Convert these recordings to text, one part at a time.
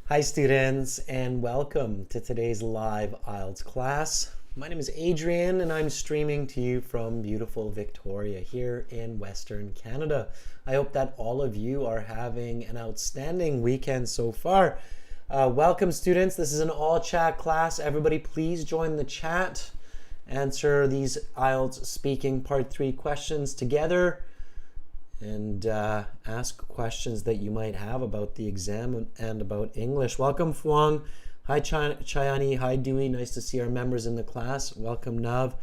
Hi students, and welcome to today's live IELTS class. My name is Adrian and I'm streaming to you from beautiful Victoria here in Western Canada. I hope that all of you are having an outstanding weekend so far. Welcome students, this is an all chat class. Everybody please join the chat. Answer these IELTS speaking part 3 questions together. And ask questions that you might have about the exam and about English. Welcome, Fuang. Hi, Chayani. Hi, Dewey. Nice to see our members in the class. Welcome, Nav.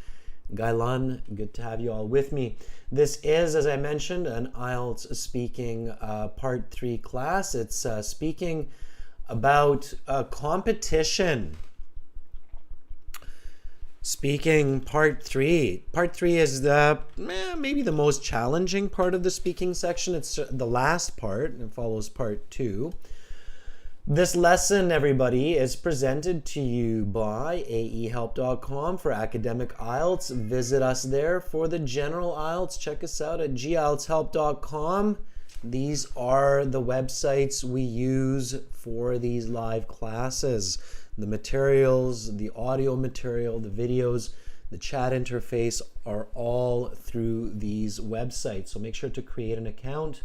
Gailan, good to have you all with me. This is, as I mentioned, an IELTS speaking part 3 class. It's speaking about competition. Speaking part 3. Part 3 is maybe the most challenging part of the speaking section. It's the last part and follows part 2. This lesson, everybody, is presented to you by Ahelp.com for academic IELTS. Visit us there for the general IELTS. Check us out at gieltshelp.com. These are the websites we use for these live classes. The materials, the audio material, the videos, the chat interface are all through these websites. So make sure to create an account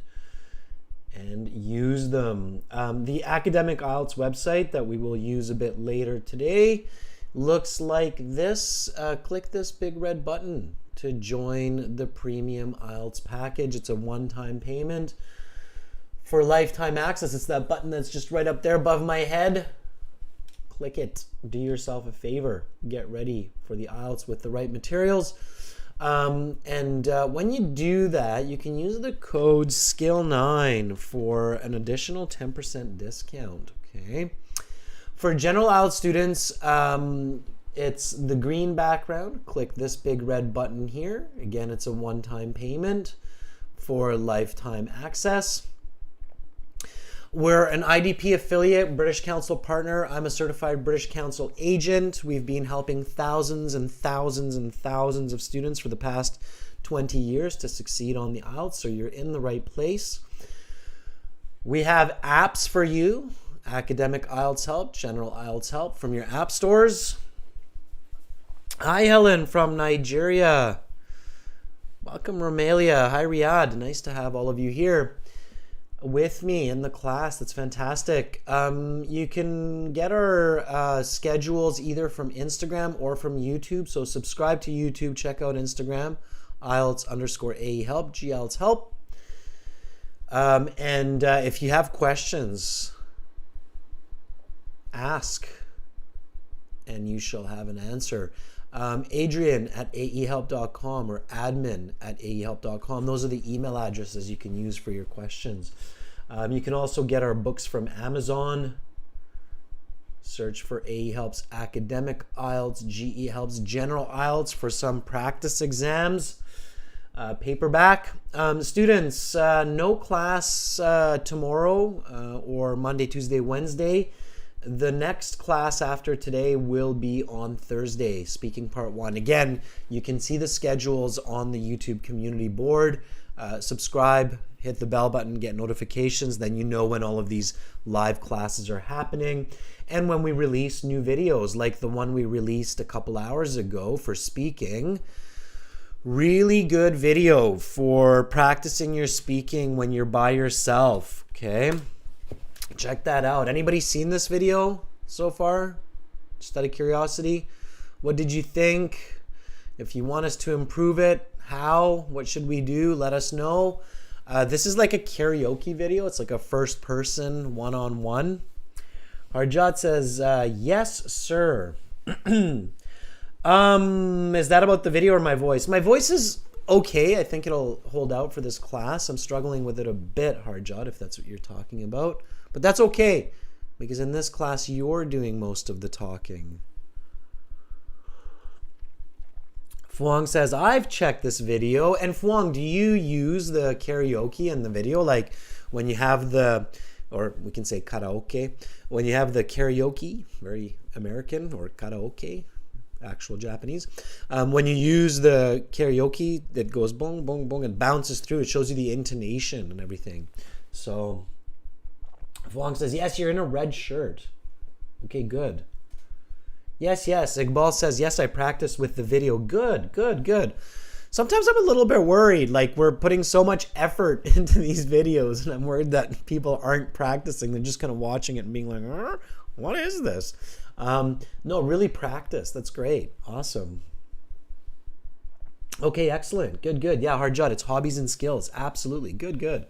and use them. The academic IELTS website that we will use a bit later today looks like this. Click this big red button to join the premium IELTS package. It's a one-time payment for lifetime access. It's that button that's just right up there above my head. Click it. Do yourself a favor. Get ready for the IELTS with the right materials. When you do that, you can use the code SKILL9 for an additional 10% discount. Okay. For general IELTS students, it's the green background. Click this big red button here. Again, it's a one-time payment for lifetime access. We're an IDP affiliate, British Council partner. I'm a certified British Council agent. We've been helping thousands and thousands and thousands of students for the past 20 years to succeed on the IELTS, so you're in the right place. We have apps for you, Academic IELTS Help, General IELTS Help from your app stores. Hi, Helen from Nigeria. Welcome, Romelia. Hi, Riyadh. Nice to have all of you here with me in the class. That's fantastic. You can get our schedules either from Instagram or from YouTube. So subscribe to YouTube, check out Instagram, IELTS_AHelp, GIELTS help. If you have questions, ask and you shall have an answer. Adrian at aehelp.com or admin at aehelp.com. Those are the email addresses you can use for your questions. You can also get our books from Amazon. Search for AE Helps Academic IELTS, GE Helps General IELTS for some practice exams. Paperback. Students, no class tomorrow or Monday, Tuesday, Wednesday. The next class after today will be on Thursday, speaking part 1. Again, you can see the schedules on the YouTube community board. Subscribe, hit the bell button, get notifications, then you know when all of these live classes are happening. And when we release new videos, like the one we released a couple hours ago for speaking. Really good video for practicing your speaking when you're by yourself, okay? Check that out. Anybody seen this video so far? Just out of curiosity, what did you think? If you want us to improve it, how? What should we do? Let us know. This is like a karaoke video. It's like a first person, one-on-one. Harjat says, yes, sir. Is that about the video or my voice? My voice is okay. I think it'll hold out for this class. I'm struggling with it a bit, Harjat, if that's what you're talking about. But that's okay, because in this class, you're doing most of the talking. Fuang says, I've checked this video. And Fuang, do you use the karaoke in the video? Like when you have the, or we can say karaoke, when you have the karaoke, very American, or karaoke, actual Japanese. When you use the karaoke, that goes bong, bong, bong, and bounces through. It shows you the intonation and everything. So Wong says, yes, you're in a red shirt. Okay, good. Yes, yes. Iqbal says, yes, I practiced with the video. Good, good, good. Sometimes I'm a little bit worried, like we're putting so much effort into these videos and I'm worried that people aren't practicing. They're just kind of watching it and being like, what is this? No, really practice. That's great. Awesome. Okay, excellent. Good, good. Yeah, Harjot, it's hobbies and skills. Absolutely. Good, good.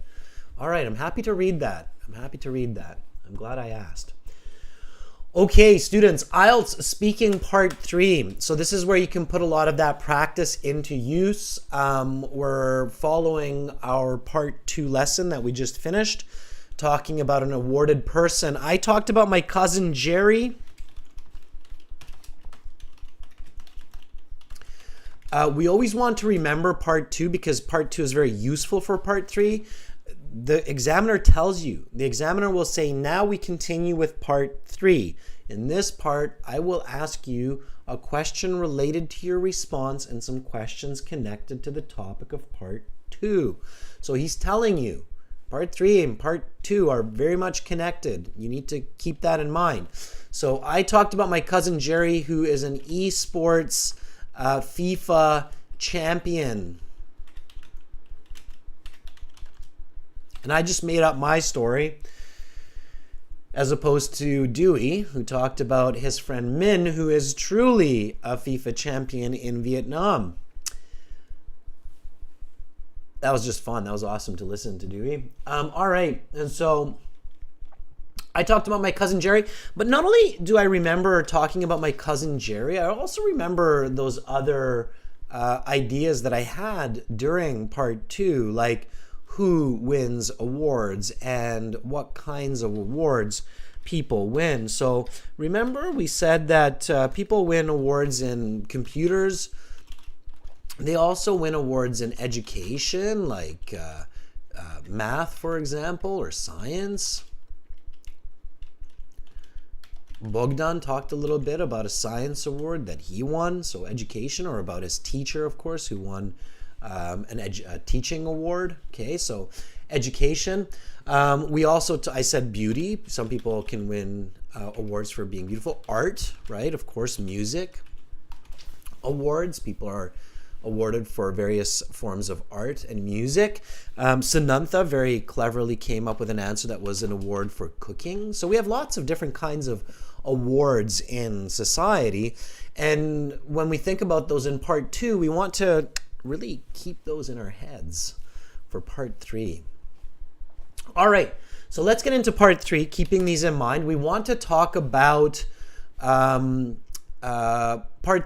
All right, I'm happy to read that. I'm happy to read that. I'm glad I asked. Okay, students, IELTS speaking part 3. So this is where you can put a lot of that practice into use. We're following our part 2 lesson that we just finished, talking about an awarded person. I talked about my cousin Jerry. We always want to remember part 2 because part 2 is very useful for part 3. The examiner tells you, the examiner will say, now we continue with part 3. In this part, I will ask you a question related to your response and some questions connected to the topic of part 2. So he's telling you, part 3 and part 2 are very much connected. You need to keep that in mind. So I talked about my cousin Jerry, who is an esports FIFA champion. And I just made up my story as opposed to Dewey, who talked about his friend Min, who is truly a FIFA champion in Vietnam. That was just fun. That was awesome to listen to Dewey. All right. And so I talked about my cousin Jerry, but not only do I remember talking about my cousin Jerry, I also remember those other ideas that I had during part 2, like who wins awards and what kinds of awards people win. So remember we said that people win awards in computers. They also win awards in education, like math, for example, or science. Bogdan talked a little bit about a science award that he won, so education, or about his teacher, of course, who won a teaching award. Okay, so education. We also, I said beauty. Some people can win awards for being beautiful. Art, right? Of course, music awards. People are awarded for various forms of art and music. Sanantha very cleverly came up with an answer that was an award for cooking. So we have lots of different kinds of awards in society. And when we think about those in part 2, we want to really keep those in our heads for part 3. All right, so let's get into part 3, keeping these in mind. We want to talk about part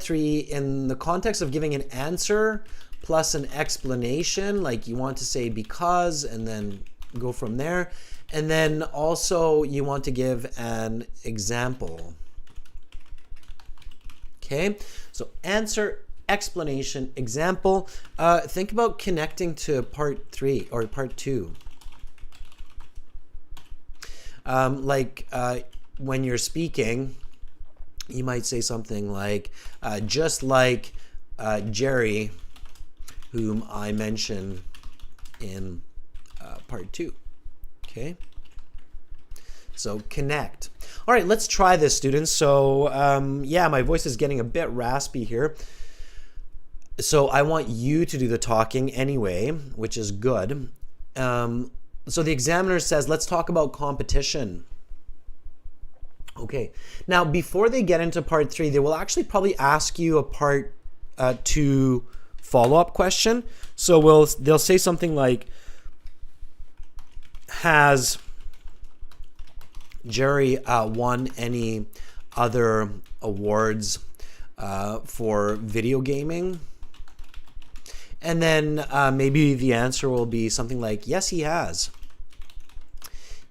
3 in the context of giving an answer plus an explanation, like you want to say because and then go from there. And then also you want to give an example. Okay, so answer, explanation, example. Think about connecting to part 3 or part 2. When you're speaking, you might say something like, just like Jerry, whom I mentioned in part 2. Okay? So connect. All right, let's try this, students. So yeah, my voice is getting a bit raspy here. So I want you to do the talking anyway, which is good. So the examiner says, let's talk about competition. Okay, now before they get into part 3, they will actually probably ask you a part 2 follow-up question. So they'll say something like, has Jerry won any other awards for video gaming? And then maybe the answer will be something like, yes, he has.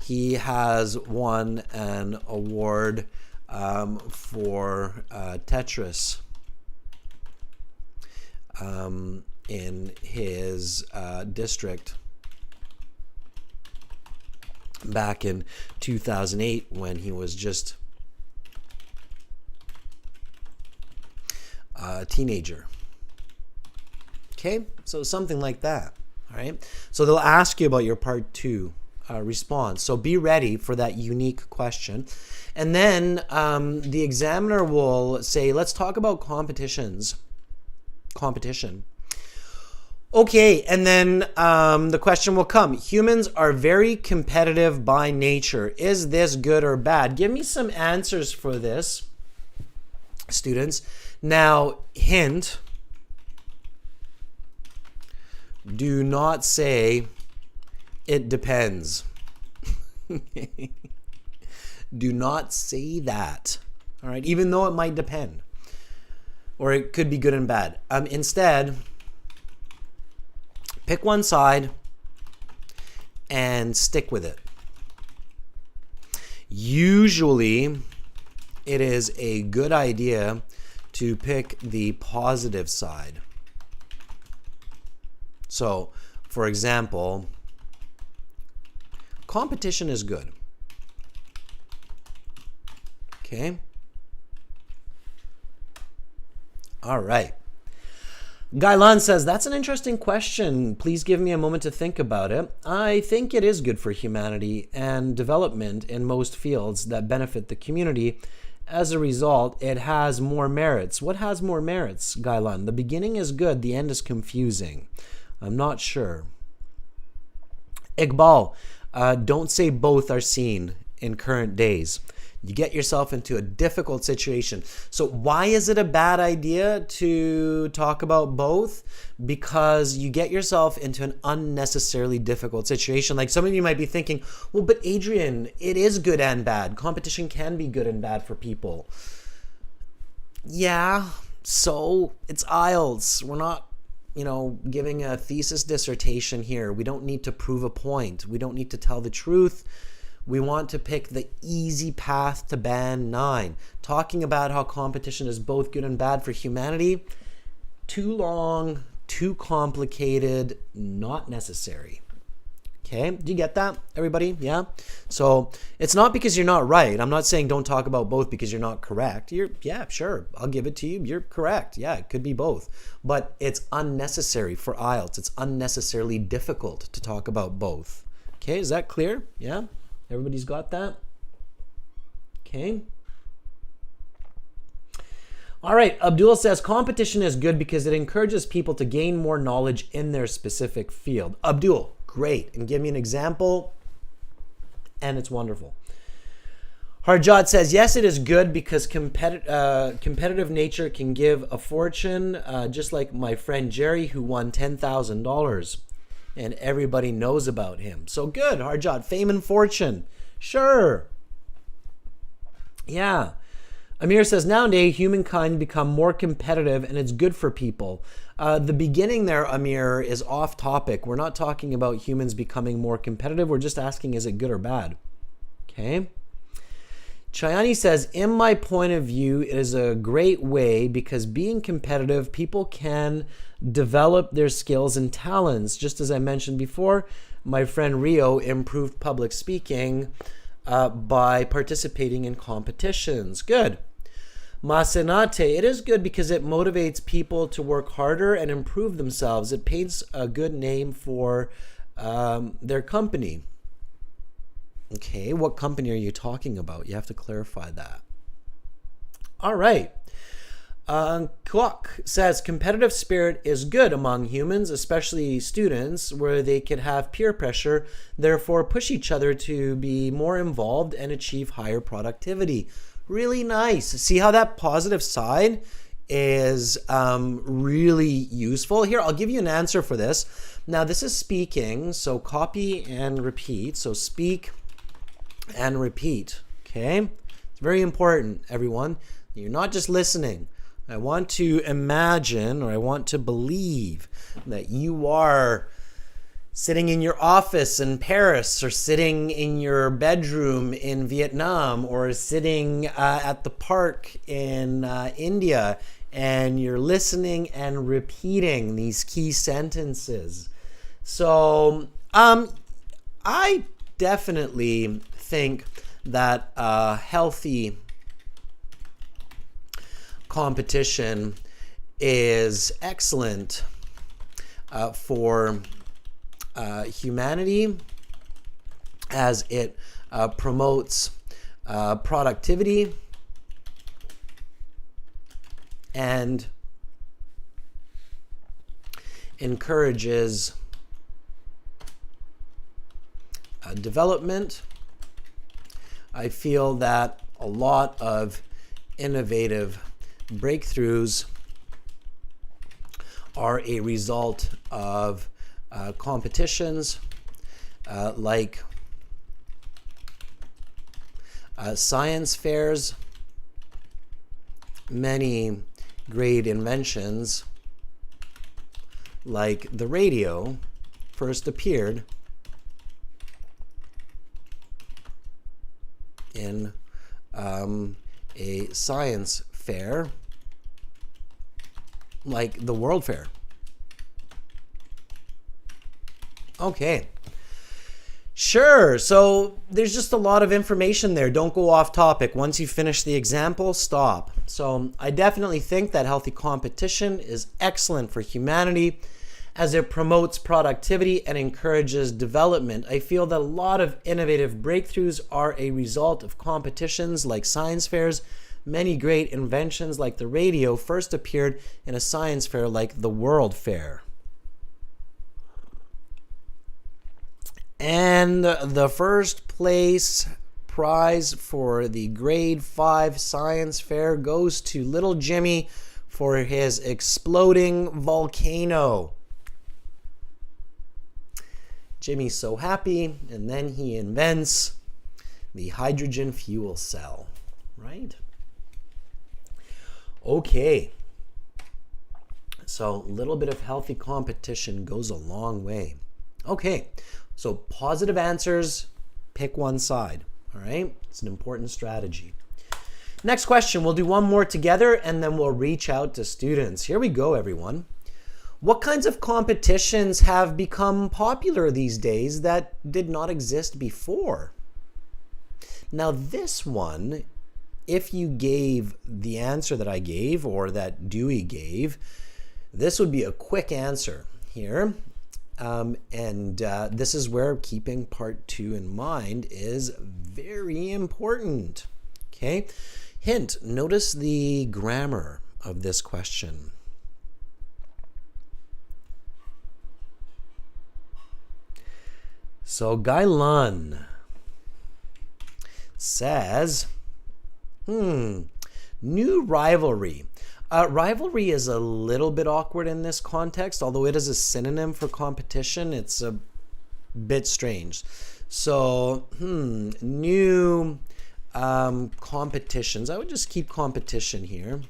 He has won an award for Tetris in his district back in 2008 when he was just a teenager. Okay, so something like that. All right, so they'll ask you about your part 2 response. So be ready for that unique question. And then the examiner will say, let's talk about competition. Okay, and then the question will come. Humans are very competitive by nature. Is this good or bad? Give me some answers for this, students. Now, hint, do not say it depends. Do not say that, all right, even though it might depend, or it could be good and bad. Instead, pick one side and stick with it. Usually, it is a good idea to pick the positive side. So, for example, competition is good. Okay? All right. Gailan says, that's an interesting question. Please give me a moment to think about it. I think it is good for humanity and development in most fields that benefit the community. As a result, it has more merits. What has more merits, Gailan? The beginning is good, the end is confusing. I'm not sure. Iqbal, don't say both are seen in current days. You get yourself into a difficult situation. So why is it a bad idea to talk about both? Because you get yourself into an unnecessarily difficult situation. Like some of you might be thinking, well, but Adrian, it is good and bad. Competition can be good and bad for people. Yeah, so it's IELTS. We're not, giving a thesis dissertation here. We don't need to prove a point. We don't need to tell the truth. We want to pick the easy path to band 9. Talking about how competition is both good and bad for humanity, too long, too complicated, not necessary. Okay, do you get that, everybody? Yeah? So it's not because you're not right. I'm not saying don't talk about both because you're not correct. Yeah, sure, I'll give it to you. You're correct. Yeah, it could be both. But it's unnecessary for IELTS. It's unnecessarily difficult to talk about both. Okay, is that clear? Yeah? Everybody's got that? Okay. All right, Abdul says, competition is good because it encourages people to gain more knowledge in their specific field. Abdul, great. And give me an example, and it's wonderful. Harjat says, yes, it is good because competitive nature can give a fortune, just like my friend Jerry who won $10,000. And everybody knows about him. So good, Harjat. Fame and fortune. Sure. Yeah. Amir says, nowadays, humankind become more competitive and it's good for people. The beginning there, Amir, is off topic. We're not talking about humans becoming more competitive. We're just asking, is it good or bad? Okay. Chayani says, in my point of view, it is a great way because being competitive, people can develop their skills and talents. Just as I mentioned before, my friend Rio improved public speaking by participating in competitions. Good. Masenate, it is good because it motivates people to work harder and improve themselves. It paints a good name for their company. Okay, what company are you talking about? You have to clarify that. All right. Kwok says, competitive spirit is good among humans, especially students, where they can have peer pressure, therefore push each other to be more involved and achieve higher productivity. Really nice. See how that positive side is really useful? Here, I'll give you an answer for this. Now, this is speaking, so copy and repeat. So speak and repeat, okay? It's very important, everyone. You're not just listening. I want to imagine, or I want to believe that you are sitting in your office in Paris, or sitting in your bedroom in Vietnam, or sitting at the park in India, and you're listening and repeating these key sentences. So I definitely think that healthy competition is excellent for humanity as it promotes productivity and encourages development. I feel that a lot of innovative breakthroughs are a result of competitions like science fairs. Many great inventions like the radio first appeared in a science fair like the World Fair. Okay. Sure. So there's just a lot of information there. Don't go off topic. Once you finish the example, stop. So I definitely think that healthy competition is excellent for humanity as it promotes productivity and encourages development. I feel that a lot of innovative breakthroughs are a result of competitions like science fairs. Many great inventions like the radio first appeared in a science fair like the World Fair. And the first place prize for the grade 5 science fair goes to little Jimmy for his exploding volcano. Jimmy's so happy, and then he invents the hydrogen fuel cell, right? Okay. So a little bit of healthy competition goes a long way. Okay. So positive answers, pick one side, all right? It's an important strategy. Next question, we'll do one more together and then we'll reach out to students. Here we go, everyone. What kinds of competitions have become popular these days that did not exist before? Now this one, if you gave the answer that I gave or that Dewey gave, this would be a quick answer here. This is where keeping part 2 in mind is very important. Okay. Hint, notice the grammar of this question. So Gailan says, new rivalry. Rivalry is a little bit awkward in this context, although it is a synonym for competition. It's a bit strange. So, new competitions. I would just keep competition here.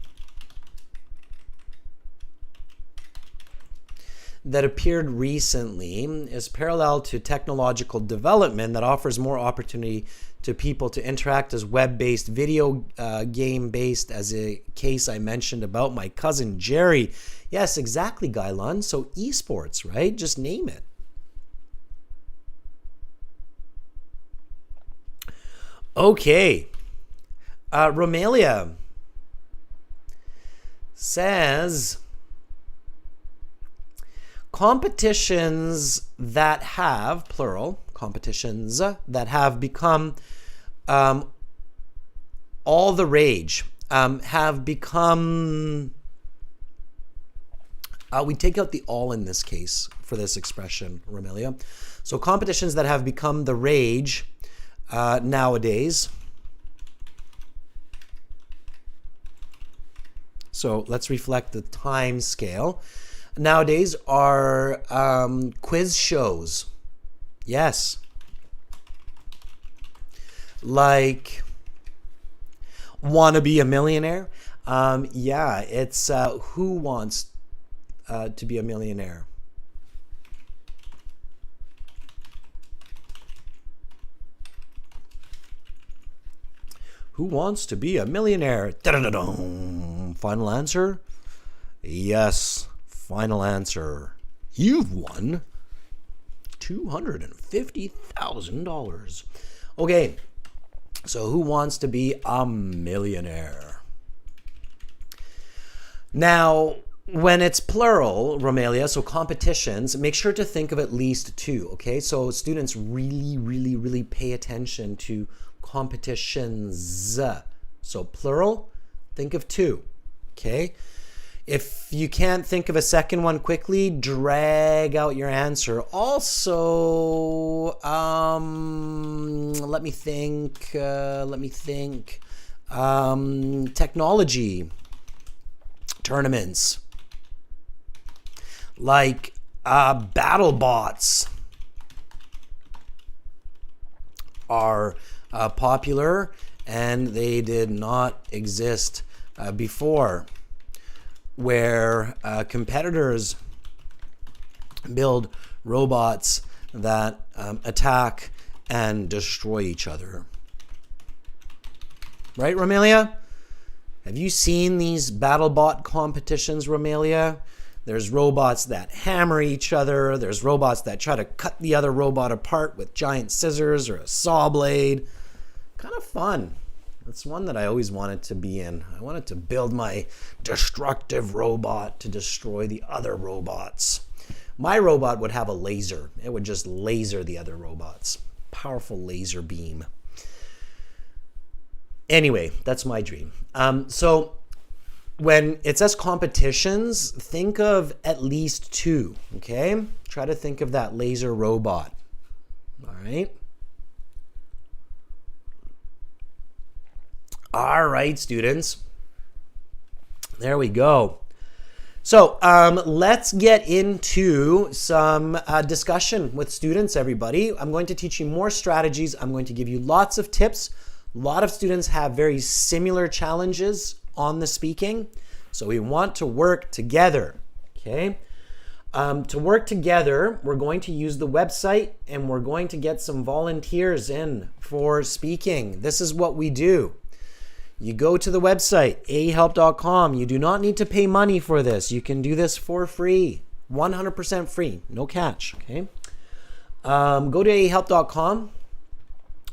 That appeared recently is parallel to technological development that offers more opportunity to people to interact as web-based, video game-based, as a case I mentioned about my cousin Jerry. Yes, exactly, Gailan. So esports, right? Just name it. Okay. Romelia says, competitions that have, plural, competitions that have become all the rage, have become, we take out the all in this case for this expression, Romelia. So competitions that have become the rage nowadays. So let's reflect the time scale. Nowadays are quiz shows. Yes. Like, wanna be a millionaire? Yeah, it's who wants to be a millionaire? Who wants to be a millionaire? Da-da-da-dum. Final answer? Yes. Final answer. You've won $250,000. Okay, so who wants to be a millionaire? Now, When it's plural, Romelia, so competitions, make sure to think of at least two, okay? So students really pay attention to competitions. So plural, think of two, okay? If you can't think of a second one quickly, drag out your answer. Also, let me think. Technology tournaments. Like battle bots are popular, and they did not exist before, where competitors build robots that attack and destroy each other. Right, Romelia? Have you seen these battle bot competitions, Romelia? There's robots that hammer each other. There's robots that try to cut the other robot apart with giant scissors or a saw blade. Kind of fun. That's one that I always wanted to be in. I wanted to build my destructive robot to destroy the other robots. My robot would have a laser. It would just laser the other robots. Powerful laser beam. Anyway, that's my dream. So when it says competitions, think of at least two, okay? Try to think of that laser robot, all right? All right, students. There we go. So let's get into some discussion with students, everybody. I'm going to teach you more strategies. I'm going to give you lots of tips. A lot of students have very similar challenges on the speaking, so we want to work together, okay? To work together, we're going to use the website, and we're going to get some volunteers in for speaking. This is what we do. You go to the website, ahelp.com. You do not need to pay money for this. You can do this for free, 100% free, no catch, okay? Go to ahelp.com.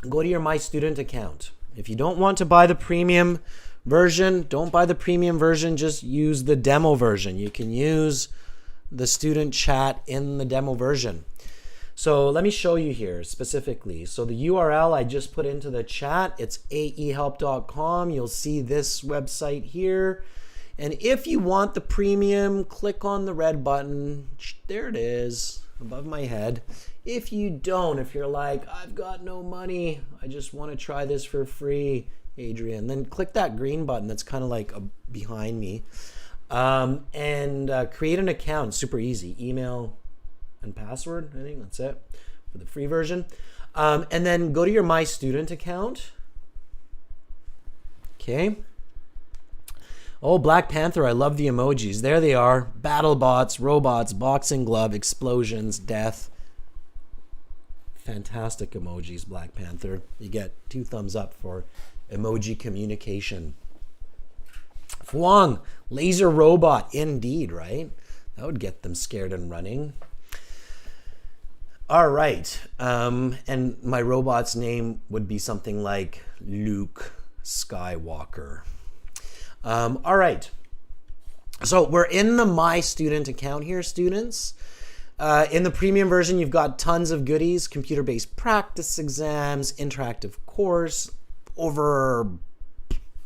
Go to your My Student account. If you don't want to buy the premium version, don't buy the premium version, just use the demo version. You can use the student chat in the demo version. So let me show you here specifically. So the URL I just put into the chat, it's ahelp.com. You'll see this website here. And if you want the premium, click on the red button. There it is, above my head. If you don't, if you're like, I've got no money, I just want to try this for free, Adrian, then click that green button that's kind of like behind me, and create an account. Super easy. Email and password, I think that's it for the free version. And then go to your My Student account. Okay. Oh, Black Panther, I love the emojis. There they are. Battle bots, robots, boxing glove, explosions, death. Fantastic emojis, Black Panther. You get 2 thumbs up for emoji communication. Fuang, laser robot, indeed, right? That would get them scared and running. All right. And my robot's name would be something like Luke Skywalker. All right. So we're in the My Student account here, students. In the premium version, you've got tons of goodies, computer-based practice exams, interactive course, over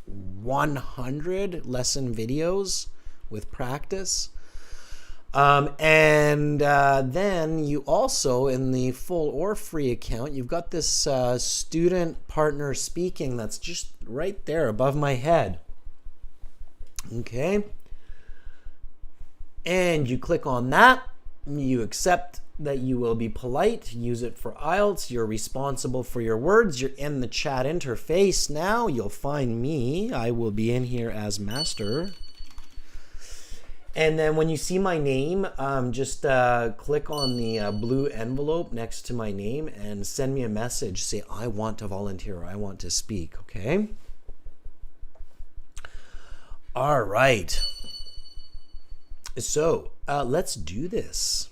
100 lesson videos with practice. And then you also, in the full or free account, you've got this student partner speaking that's just right there above my head. Okay. And you click on that. You accept that you will be polite, use it for IELTS. You're responsible for your words. You're in the chat interface now. You'll find me. I will be in here as master. And then when you see my name, just click on the blue envelope next to my name and send me a message. Say, I want to volunteer, or I want to speak, okay? All right. So let's do this.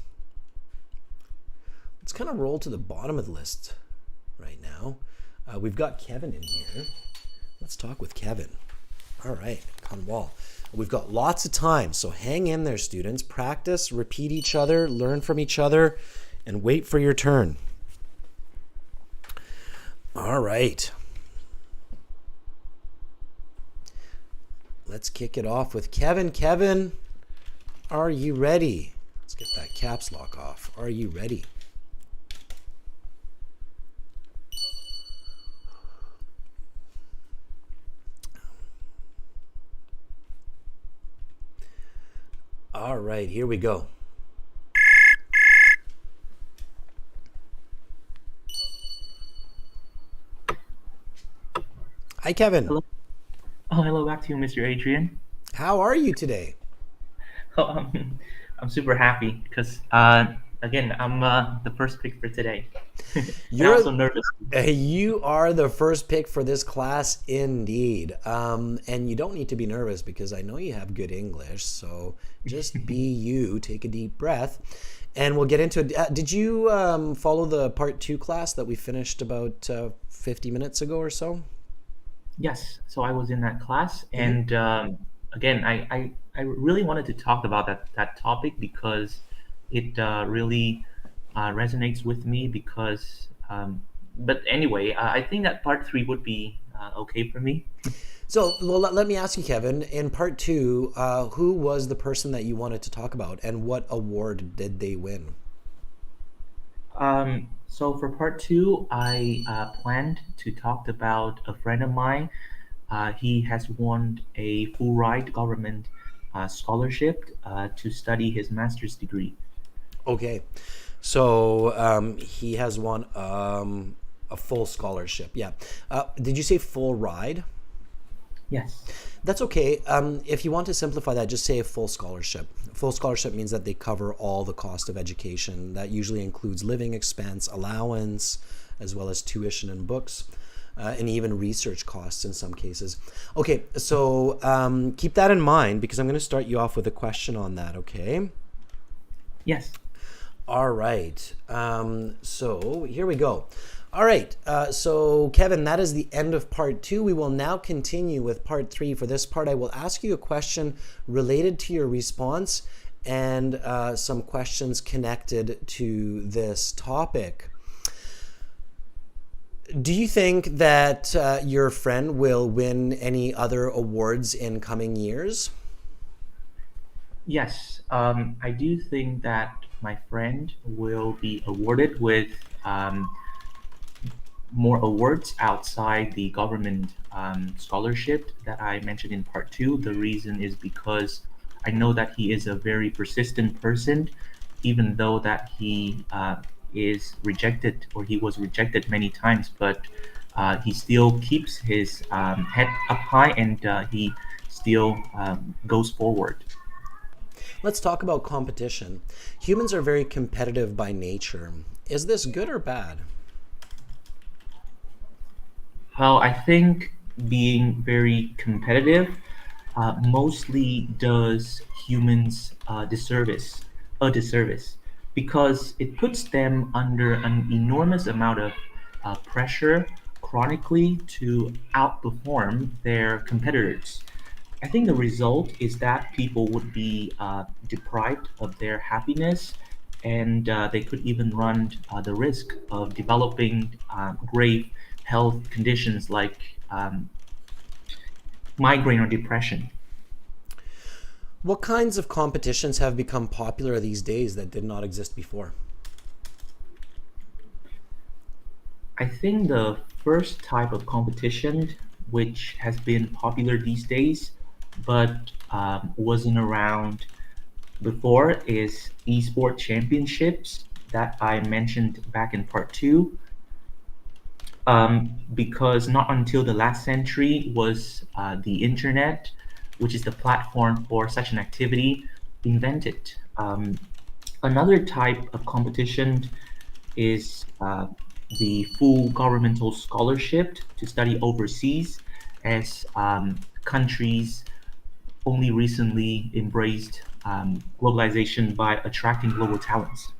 Let's kind of roll to the bottom of the list right now. We've got Kevin in here. Let's talk with Kevin. All right, Kanwal. We've got lots of time, so hang in there, students. Practice, repeat each other, learn from each other, and wait for your turn. All right. Let's kick it off with Kevin. Kevin, are you ready? Let's get that caps lock off. Are you ready? All right, here we go. Hi, Kevin. Hello. Oh, hello back to you, Mr. Adrian. How are you today? Oh, I'm super happy because, again, I'm the first pick for today. And I'm You're also nervous. you are the first pick for this class indeed. And you don't need to be nervous because I know you have good English. So just be you, take a deep breath, and we'll get into it. Did you follow the part 2 class that we finished about 50 minutes ago or so? Yes, so I was in that class, and again, I really wanted to talk about that topic because it really resonates with me. But anyway, I think that part three would be okay for me. So, well, let me ask you, Kevin. In part 2, who was the person that you wanted to talk about, and what award did they win? So for part two, I planned to talk about a friend of mine. He has won a full ride government scholarship to study his master's degree. Okay. So he has won a full scholarship. Yeah. Did you say full ride? Yes. That's okay. If you want to simplify that, just say a full scholarship. Full scholarship means that they cover all the cost of education. That usually includes living expense, allowance, as well as tuition and books, and even research costs in some cases. Okay, so keep that in mind because I'm going to start you off with a question on that, okay? Yes. All right. So here we go. All right. So, Kevin, that is the end of part 2. We will now continue with part 3. For this part, I will ask you a question related to your response and some questions connected to this topic. Do you think that your friend will win any other awards in coming years? Yes. I do think that my friend will be awarded with more awards outside the government scholarship that I mentioned in part two. The reason is because I know that he is a very persistent person, even though that he is rejected or he was rejected many times, but he still keeps his head up high and he still goes forward. Let's talk about competition. Humans are very competitive by nature. Is this good or bad? Well, I think being very competitive mostly does humans a disservice, because it puts them under an enormous amount of pressure chronically to outperform their competitors. I think the result is that people would be deprived of their happiness, and they could even run the risk of developing grave health conditions like migraine or depression. What kinds of competitions have become popular these days that did not exist before? I think the first type of competition which has been popular these days but wasn't around before is esport championships that I mentioned back in part two. Because not until the last century was the internet, which is the platform for such an activity, invented. Another type of competition is the full governmental scholarship to study overseas, as countries only recently embraced globalization by attracting global talents.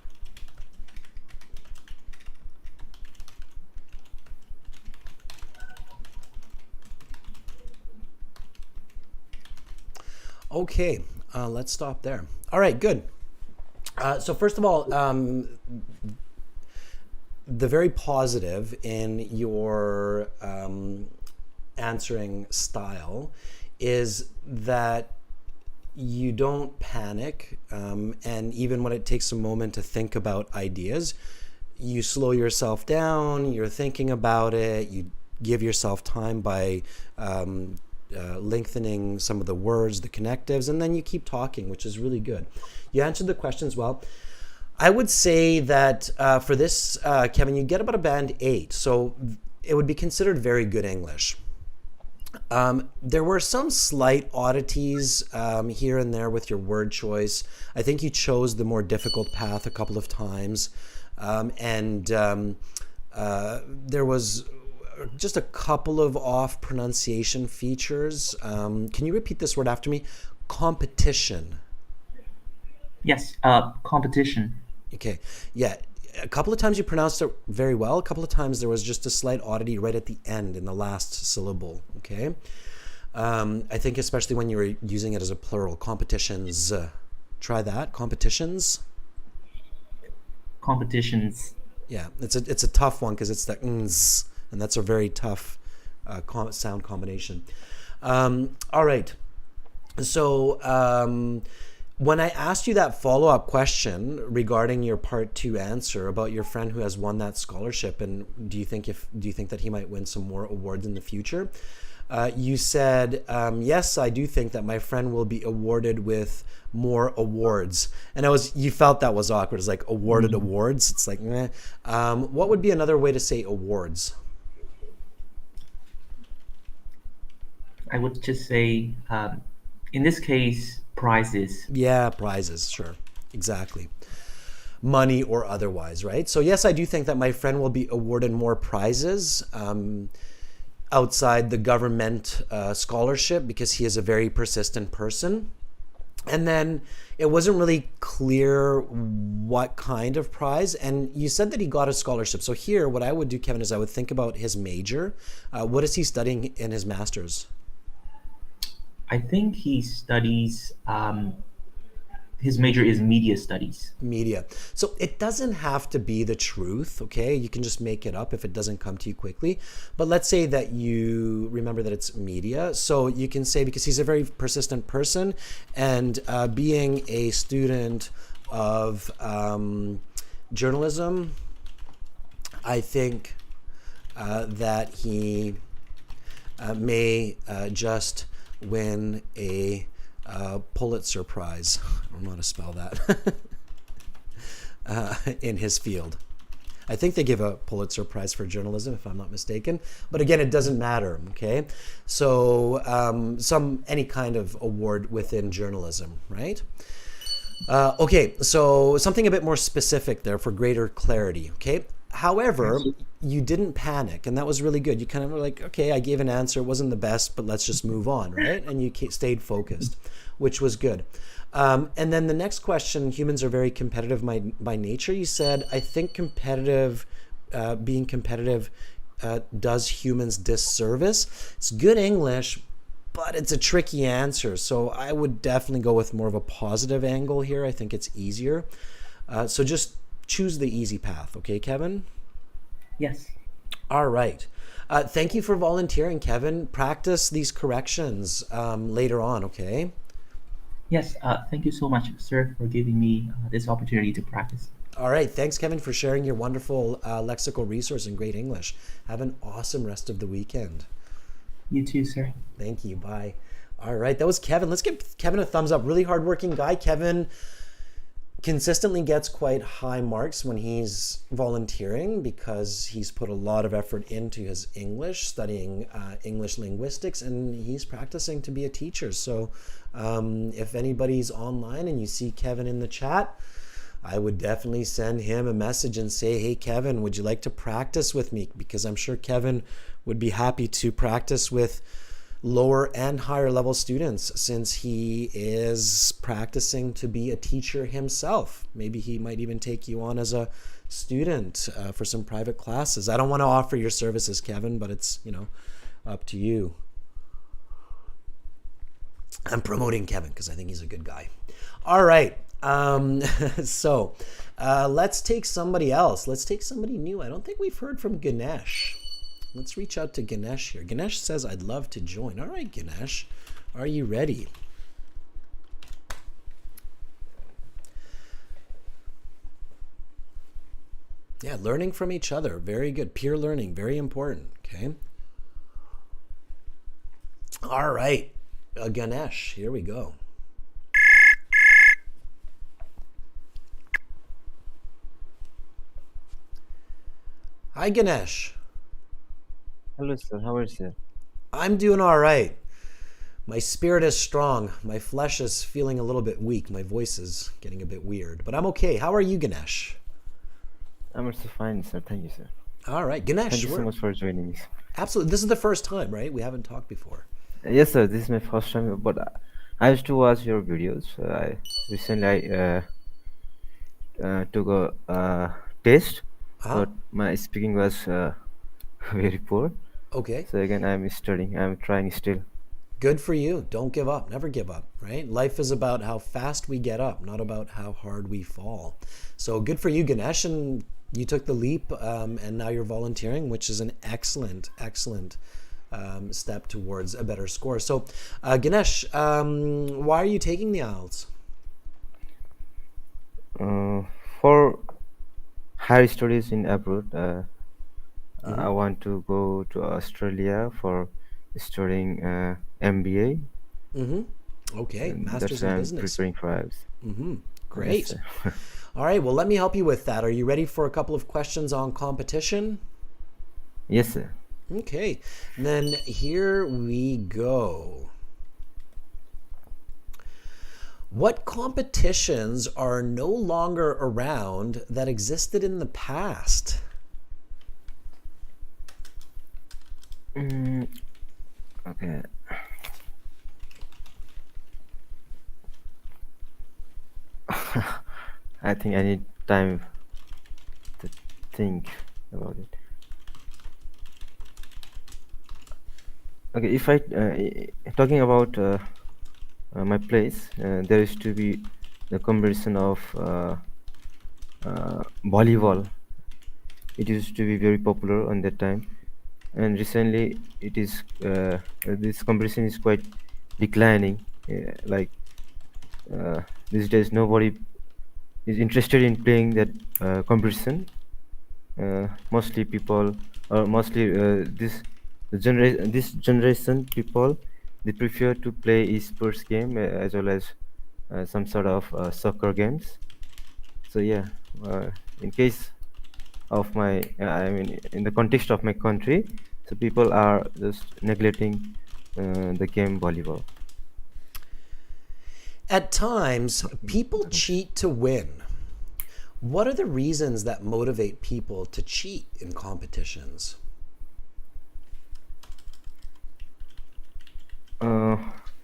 Okay, let's stop there. All right, good. So first of all, the very positive in your answering style is that you don't panic, and even when it takes a moment to think about ideas, you slow yourself down, you're thinking about it, you give yourself time by lengthening some of the words, the connectives, and then you keep talking, which is really good. You answered the questions well. I would say that for this, Kevin, you get about a band 8, so it would be considered very good English. There were some slight oddities here and there with your word choice. I think you chose the more difficult path a couple of times, and there was just a couple of off pronunciation features. Can you repeat this word after me? Competition. Yes, competition. Okay. Yeah. A couple of times you pronounced it very well. A couple of times there was just a slight oddity right at the end in the last syllable. Okay. I think especially when you were using it as a plural, competitions. Try that. Competitions. Competitions. Yeah. It's a tough one because it's the n's, and that's a very tough sound combination. All right. So when I asked you that follow-up question regarding your part 2 answer about your friend who has won that scholarship, and do you think that he might win some more awards in the future? You said, yes, I do think that my friend will be awarded with more awards. And you felt that was awkward. It's like awarded awards. It's like, meh. What would be another way to say awards? I would just say, in this case, prizes. Yeah, prizes, sure. Exactly. Money or otherwise, right? So yes, I do think that my friend will be awarded more prizes outside the government scholarship because he is a very persistent person. And then it wasn't really clear what kind of prize. And you said that he got a scholarship. So here, what I would do, Kevin, is I would think about his major. What is he studying in his master's? I think he studies, his major is media studies. Media. So it doesn't have to be the truth, okay? You can just make it up if it doesn't come to you quickly. But let's say that you remember that it's media. So you can say, because he's a very persistent person, and being a student of journalism, I think that he may just win a Pulitzer Prize. I don't know how to spell that. In his field. I think they give a Pulitzer Prize for journalism, if I'm not mistaken. But again, it doesn't matter, okay? So any kind of award within journalism, right? Okay, so something a bit more specific there for greater clarity, okay? However, you didn't panic, and that was really good. You kind of were like, okay, I gave an answer. It wasn't the best, but let's just move on, right? And you stayed focused, which was good. And then the next question, humans are very competitive by nature. You said, I think being competitive does humans disservice. It's good English, but it's a tricky answer. So I would definitely go with more of a positive angle here. I think it's easier. So just choose the easy path. Okay, Kevin? Yes. All right. Thank you for volunteering, Kevin. Practice these corrections later on, okay? Yes, thank you so much, sir, for giving me this opportunity to practice. All right. Thanks, Kevin, for sharing your wonderful lexical resource in great English. Have an awesome rest of the weekend. You too, sir. Thank you. Bye. All right. That was Kevin. Let's give Kevin a thumbs up. Really hardworking guy. Kevin consistently gets quite high marks when he's volunteering because he's put a lot of effort into his English, studying English linguistics, and he's practicing to be a teacher. So if anybody's online and you see Kevin in the chat, I would definitely send him a message and say, hey, Kevin, would you like to practice with me? Because I'm sure Kevin would be happy to practice with lower and higher level students since he is practicing to be a teacher himself. Maybe he might even take you on as a student for some private classes. I don't want to offer your services, Kevin, but it's, up to you. I'm promoting Kevin because I think he's a good guy. All right. So let's take somebody else. Let's take somebody new. I don't think we've heard from Ganesh. Let's reach out to Ganesh here. Ganesh says, I'd love to join. All right, Ganesh, are you ready? Yeah, learning from each other. Very good. Peer learning, very important. Okay. All right, Ganesh, here we go. Hi, Ganesh. Hello, sir. How are you, sir? I'm doing all right. My spirit is strong. My flesh is feeling a little bit weak. My voice is getting a bit weird, but I'm okay. How are you, Ganesh? I'm also fine, sir. Thank you, sir. All right, Ganesh. Thank you so much for joining me. Absolutely. This is the first time, right? We haven't talked before. Yes, sir. This is my first time, but I used to watch your videos. Recently took a test, but my speaking was very poor. Okay. So again, I'm studying. I'm trying still. Good for you. Don't give up. Never give up, right? Life is about how fast we get up, not about how hard we fall. So good for you, Ganesh. And you took the leap, and now you're volunteering, which is an excellent, excellent step towards a better score. So, Ganesh, why are you taking the IELTS? For higher studies in abroad, I want to go to Australia for studying MBA. Okay, And Masters that's why in I'm Business. preparing for IELTS. Great. Yes, sir. All right, well, let me help you with that. Are you ready for a couple of questions on competition? Yes, sir. Okay, then here we go. What competitions are no longer around that existed in the past? Okay. I think I need time to think about it. Okay, if I talking about my place, there used to be the competition of volleyball. It used to be very popular on that time, and recently it is this competition is quite declining. Like these days, nobody is interested in playing that competition. Mostly people, or mostly this generation people, they prefer to play sports game as well as some sort of soccer games. So yeah, in case of my, I mean, in the context of my country, so people are just neglecting the game volleyball. At times, people cheat to win. What are the reasons that motivate people to cheat in competitions?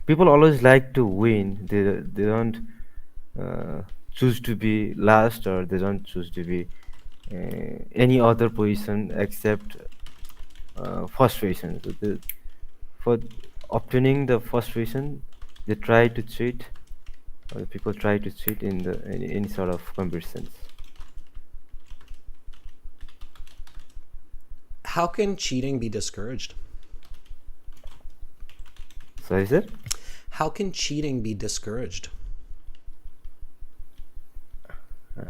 People always like to win. They don't choose to be last, or they don't choose to be any other position except first position. So for obtaining the first position, they try to cheat, or the people try to cheat in any sort of competitions. How can cheating be discouraged? Sorry, sir? How can cheating be discouraged?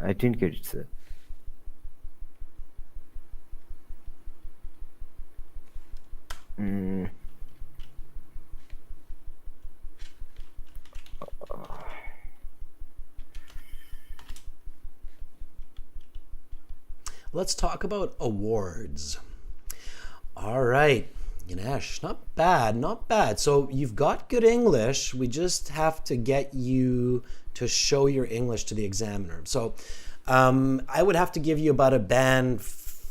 I didn't get it, sir. Let's talk about awards. All right, Ganesh, not bad, not bad. So you've got good English. We just have to get you to show your English to the examiner. So I would have to give you about a band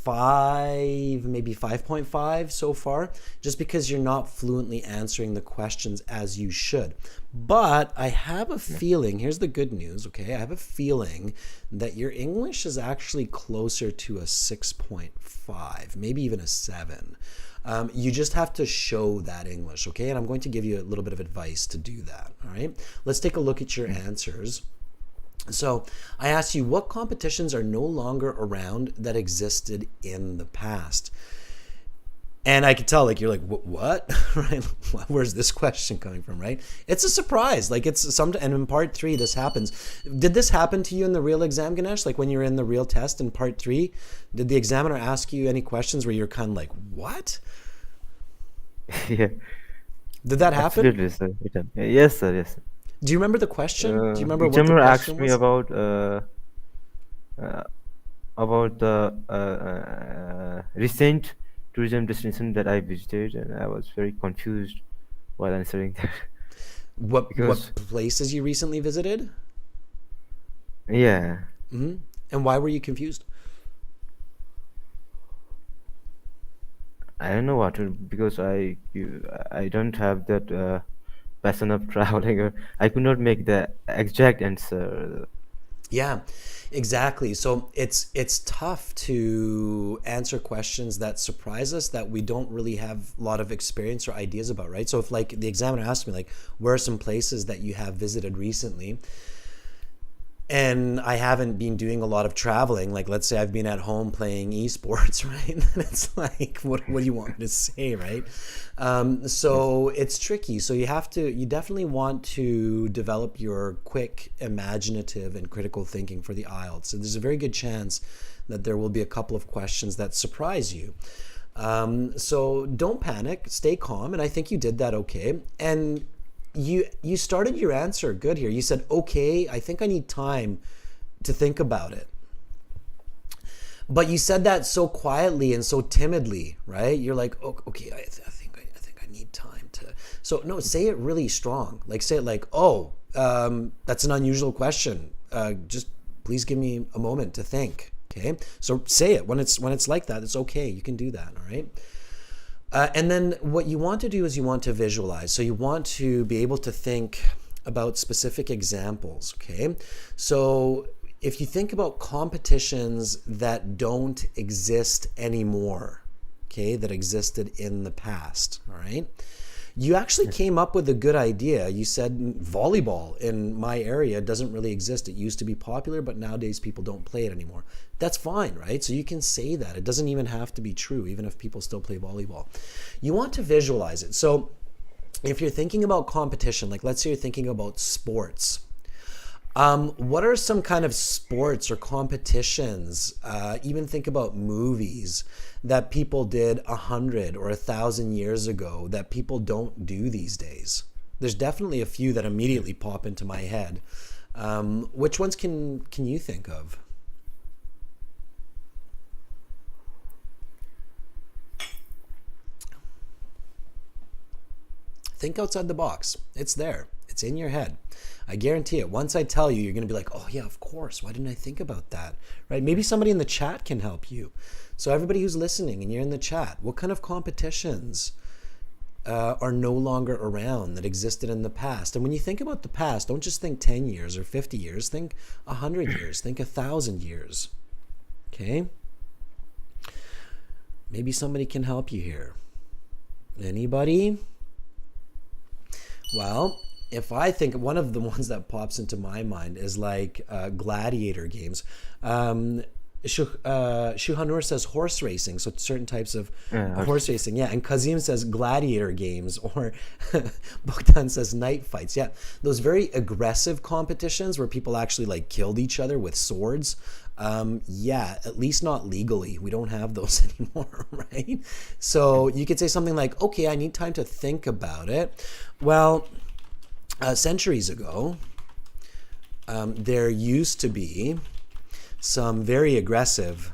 5, maybe 5.5 so far, just because you're not fluently answering the questions as you should. But I have a feeling, here's the good news, okay? I have a feeling that your English is actually closer to a 6.5, maybe even a 7. You just have to show that English, okay? And I'm going to give you a little bit of advice to do that, all right? Let's take a look at your answers. So I asked you, what competitions are no longer around that existed in the past? And I could tell, like, you're like, what? Right? Where's this question coming from, right? It's a surprise. Like, and in part 3, this happens. Did this happen to you in the real exam, Ganesh? Like, when you were in the real test in part 3, did the examiner ask you any questions where you're kind of like, what? Yeah. Did that happen? Absolutely, sir. Yes, sir. Yes, sir. Do you remember the question? Do you remember what the Examiner question asked me was? about the recent tourism destination that I visited, and I was very confused while answering that. What Because places you recently visited? yeah, And why were you confused? I don't know what to, because I don't have that passion of traveling, or I could not make the exact answer. Yeah, exactly. So it's tough to answer questions that surprise us that we don't really have a lot of experience or ideas about, right? So if like the examiner asked me like, where are some places that you have visited recently? And I haven't been doing a lot of traveling. Like, let's say I've been at home playing esports, right? And it's like, what do you want me to say, right? So it's tricky. So you definitely want to develop your quick, imaginative, and critical thinking for the IELTS. So there's a very good chance that there will be a couple of questions that surprise you. So don't panic, stay calm, and I think you did that okay. And you started your answer good here. You said, okay, I think I need time to think about it. But you said that so quietly and so timidly, right? You're like, oh, okay, I think I need time to. So no, say it really strong. Like say it like, oh, that's an unusual question. Just please give me a moment to think. Okay, so say it when it's like that. It's okay. You can do that. All right. And then what you want to do is you want to visualize. So you want to be able to think about specific examples, okay? So if you think about competitions that don't exist anymore, okay, that existed in the past, all right? You actually came up with a good idea. You said volleyball in my area doesn't really exist. It used to be popular, but nowadays people don't play it anymore. That's fine, right? So you can say that. It doesn't even have to be true, even if people still play volleyball. You want to visualize it. So if you're thinking about competition, like let's say you're thinking about sports, what are some kind of sports or competitions, even think about movies that people did 100 or 1,000 years ago that people don't do these days? There's definitely a few that immediately pop into my head. Which ones can you think of? Think outside the box. It's there. It's in your head. I guarantee it. Once I tell you, you're going to be like, oh yeah, of course. Why didn't I think about that? Right? Maybe somebody in the chat can help you. So everybody who's listening and you're in the chat, what kind of competitions are no longer around that existed in the past? And when you think about the past, don't just think 10 years or 50 years. Think 100 years. Think 1,000 years. Okay? Maybe somebody can help you here. Anybody? Well, if I think one of the ones that pops into my mind is like gladiator games. Shuhanur says horse racing, so certain types of horse racing. Yeah, and Kazim says gladiator games, or Bogdan says night fights. Yeah, those very aggressive competitions where people actually like killed each other with swords. Yeah, at least not legally. We don't have those anymore, right? So you could say something like, okay, I need time to think about it. Well, centuries ago, there used to be some very aggressive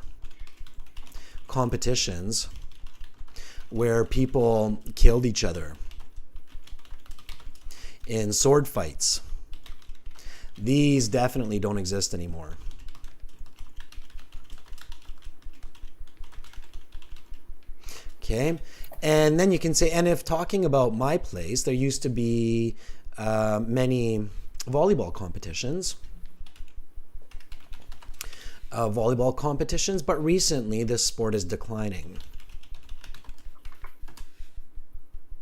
competitions where people killed each other in sword fights. These definitely don't exist anymore. Okay. And then you can say, and if talking about my place, there used to be many volleyball competitions. But recently this sport is declining.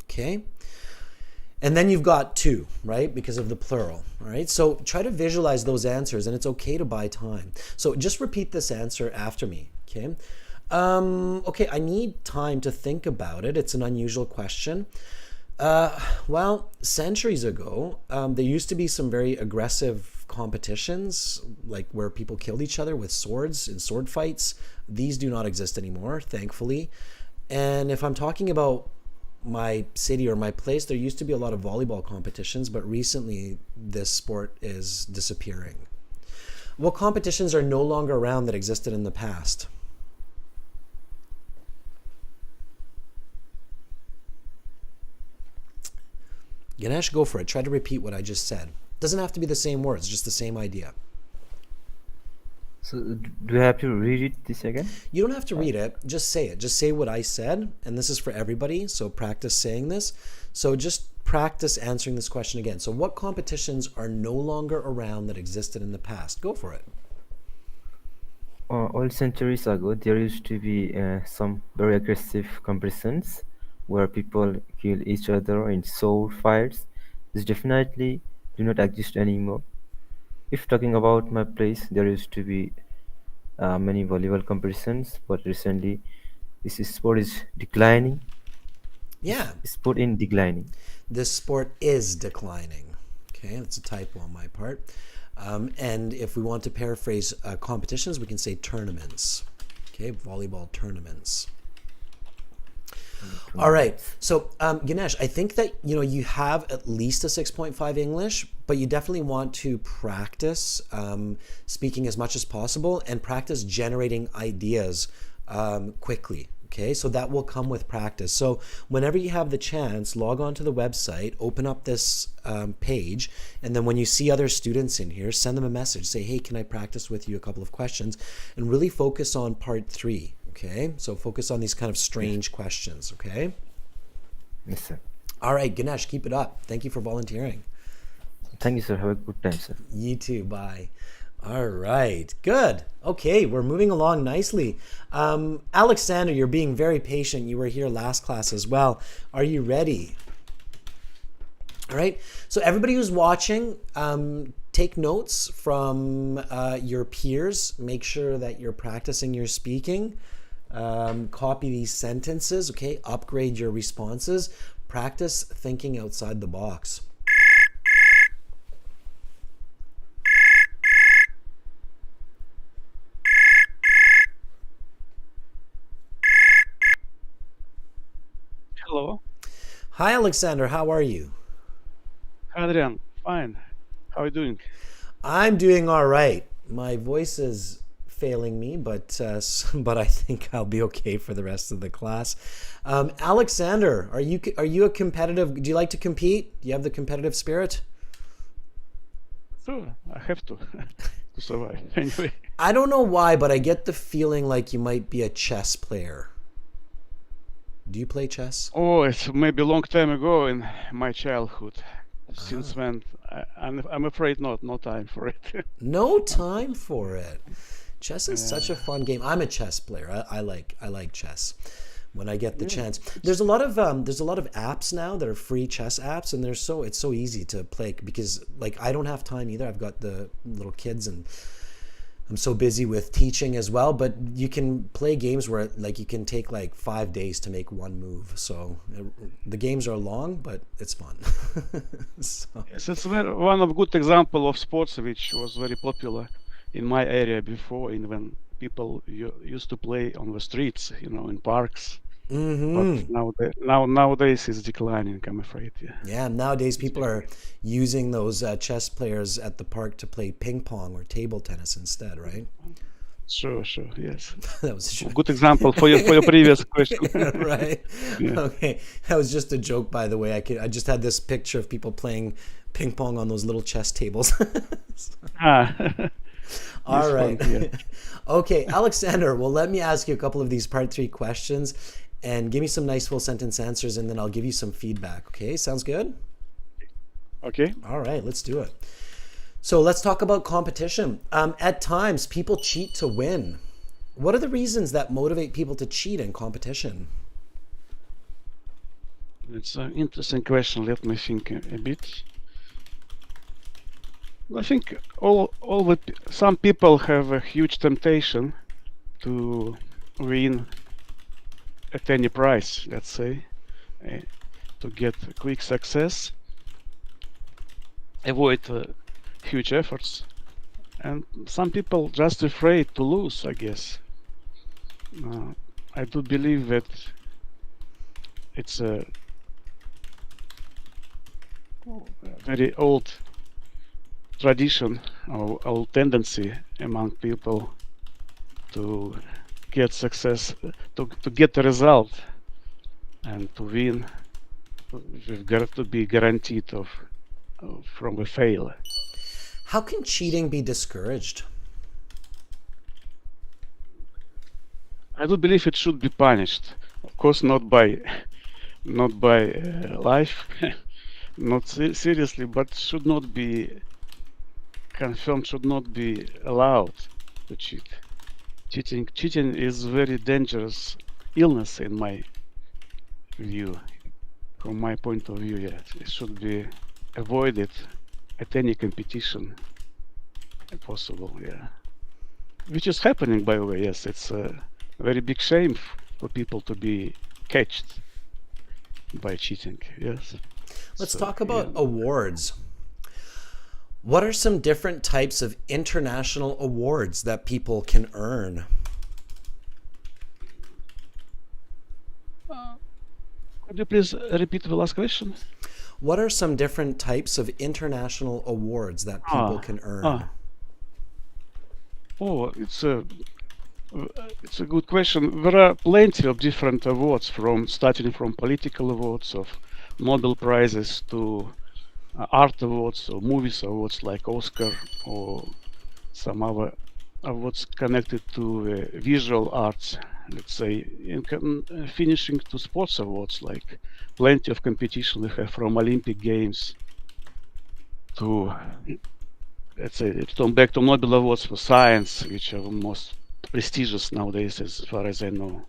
Okay. And then you've got two, right? Because of the plural, all right? So try to visualize those answers, and it's okay to buy time. So just repeat this answer after me, okay? Okay, I need time to think about it. It's an unusual question. Well, centuries ago, there used to be some very aggressive competitions, like where people killed each other with swords in sword fights. These do not exist anymore, thankfully. And if I'm talking about my city or my place, there used to be a lot of volleyball competitions, but recently this sport is disappearing. What competitions are no longer around that existed in the past? Ganesh, go for it. Try to repeat what I just said. Doesn't have to be the same words, just the same idea. So do I have to read it this again? You don't have to read it. Just say it. Just say what I said. And this is for everybody. So practice saying this. So just practice answering this question again. So what competitions are no longer around that existed in the past? Go for it. All centuries ago, there used to be some very aggressive competitions where people kill each other in sword fights. This definitely do not exist anymore. If talking about my place, there used to be many volleyball competitions, but recently this sport is declining. Yeah. Sport in declining. This sport is declining. Okay, that's a typo on my part. And if we want to paraphrase competitions, we can say tournaments. Okay, volleyball tournaments. All right. So Ganesh, I think that you have at least a 6.5 English, but you definitely want to practice speaking as much as possible and practice generating ideas quickly. Okay, so that will come with practice. So whenever you have the chance, log on to the website, open up this page, and then when you see other students in here, send them a message. Say, hey, can I practice with you a couple of questions? And really focus on part 3. Okay, so focus on these kind of strange questions. Okay. Yes, sir. All right, Ganesh, keep it up. Thank you for volunteering. Thank you, sir. Have a good time, sir. You too. Bye. All right, good. Okay, we're moving along nicely. Alexander, you're being very patient. You were here last class as well. Are you ready? All right, so everybody who's watching, take notes from your peers. Make sure that you're practicing your speaking. Copy these sentences, okay? Upgrade your responses. Practice thinking outside the box. Hello. Hi, Alexander. How are you? Adrian, fine. How are you doing? I'm doing all right. My voice is failing me, but I think I'll be okay for the rest of the class. Alexander, are you a competitive? Do you like to compete? Do you have the competitive spirit? Sure, I have to to survive. Anyway, I don't know why, but I get the feeling like you might be a chess player. Do you play chess? oh, it's maybe a long time ago in my childhood. Since when? I'm afraid not. No time for it. No time for it. Chess is such a fun game. I'm a chess player. I like chess. When I get the chance, there's a lot of apps now that are free chess apps, and it's so easy to play because like I don't have time either. I've got the little kids and I'm so busy with teaching as well, but you can play games where like you can take like 5 days to make one move. So the games are long, but it's fun. So. Yes, it's one of good example of sports which was very popular in my area before, when people used to play on the streets, in parks. But nowadays it's declining, I'm afraid. Yeah, nowadays people are using those chess players at the park to play ping pong or table tennis instead, right? Sure, yes. That was a good example for your previous question. Right. Yeah. Okay, that was just a joke, by the way. I just had this picture of people playing ping pong on those little chess tables. All right. Fun, yeah. Okay, Alexander, well, let me ask you a couple of these part 3 questions. and give me some nice full sentence answers, and then I'll give you some feedback. Okay, sounds good? Okay. All right, let's do it. So let's talk about competition. At times, people cheat to win. What are the reasons that motivate people to cheat in competition? It's an interesting question. Let me think a bit. I think some people have a huge temptation to win at any price, let's say, to get quick success, avoid huge efforts, and some people just afraid to lose, I guess. I do believe that it's a very old tradition or old tendency among people to get success, to get the result, and to win. We've got to be guaranteed from a fail. How can cheating be discouraged? I do believe it should be punished. Of course, not by life, not seriously, but should not be confirmed. Should not be allowed to cheat. Cheating is very dangerous illness in my view. From my point of view, yes, it should be avoided at any competition if possible. Yeah, which is happening, by the way. Yes, it's a very big shame for people to be catched by cheating. Yes. Let's talk about awards. What are some different types of international awards that people can earn? Could you please repeat the last question? What are some different types of international awards that people can earn? Oh, it's a good question. There are plenty of different awards, starting from political awards, of Nobel Prizes, to art awards or movies awards like Oscar, or some other awards connected to visual arts, let's say, finishing to sports awards, like plenty of competition we have, from Olympic Games to, let's say, back to Nobel Awards for science, which are the most prestigious nowadays, as far as I know.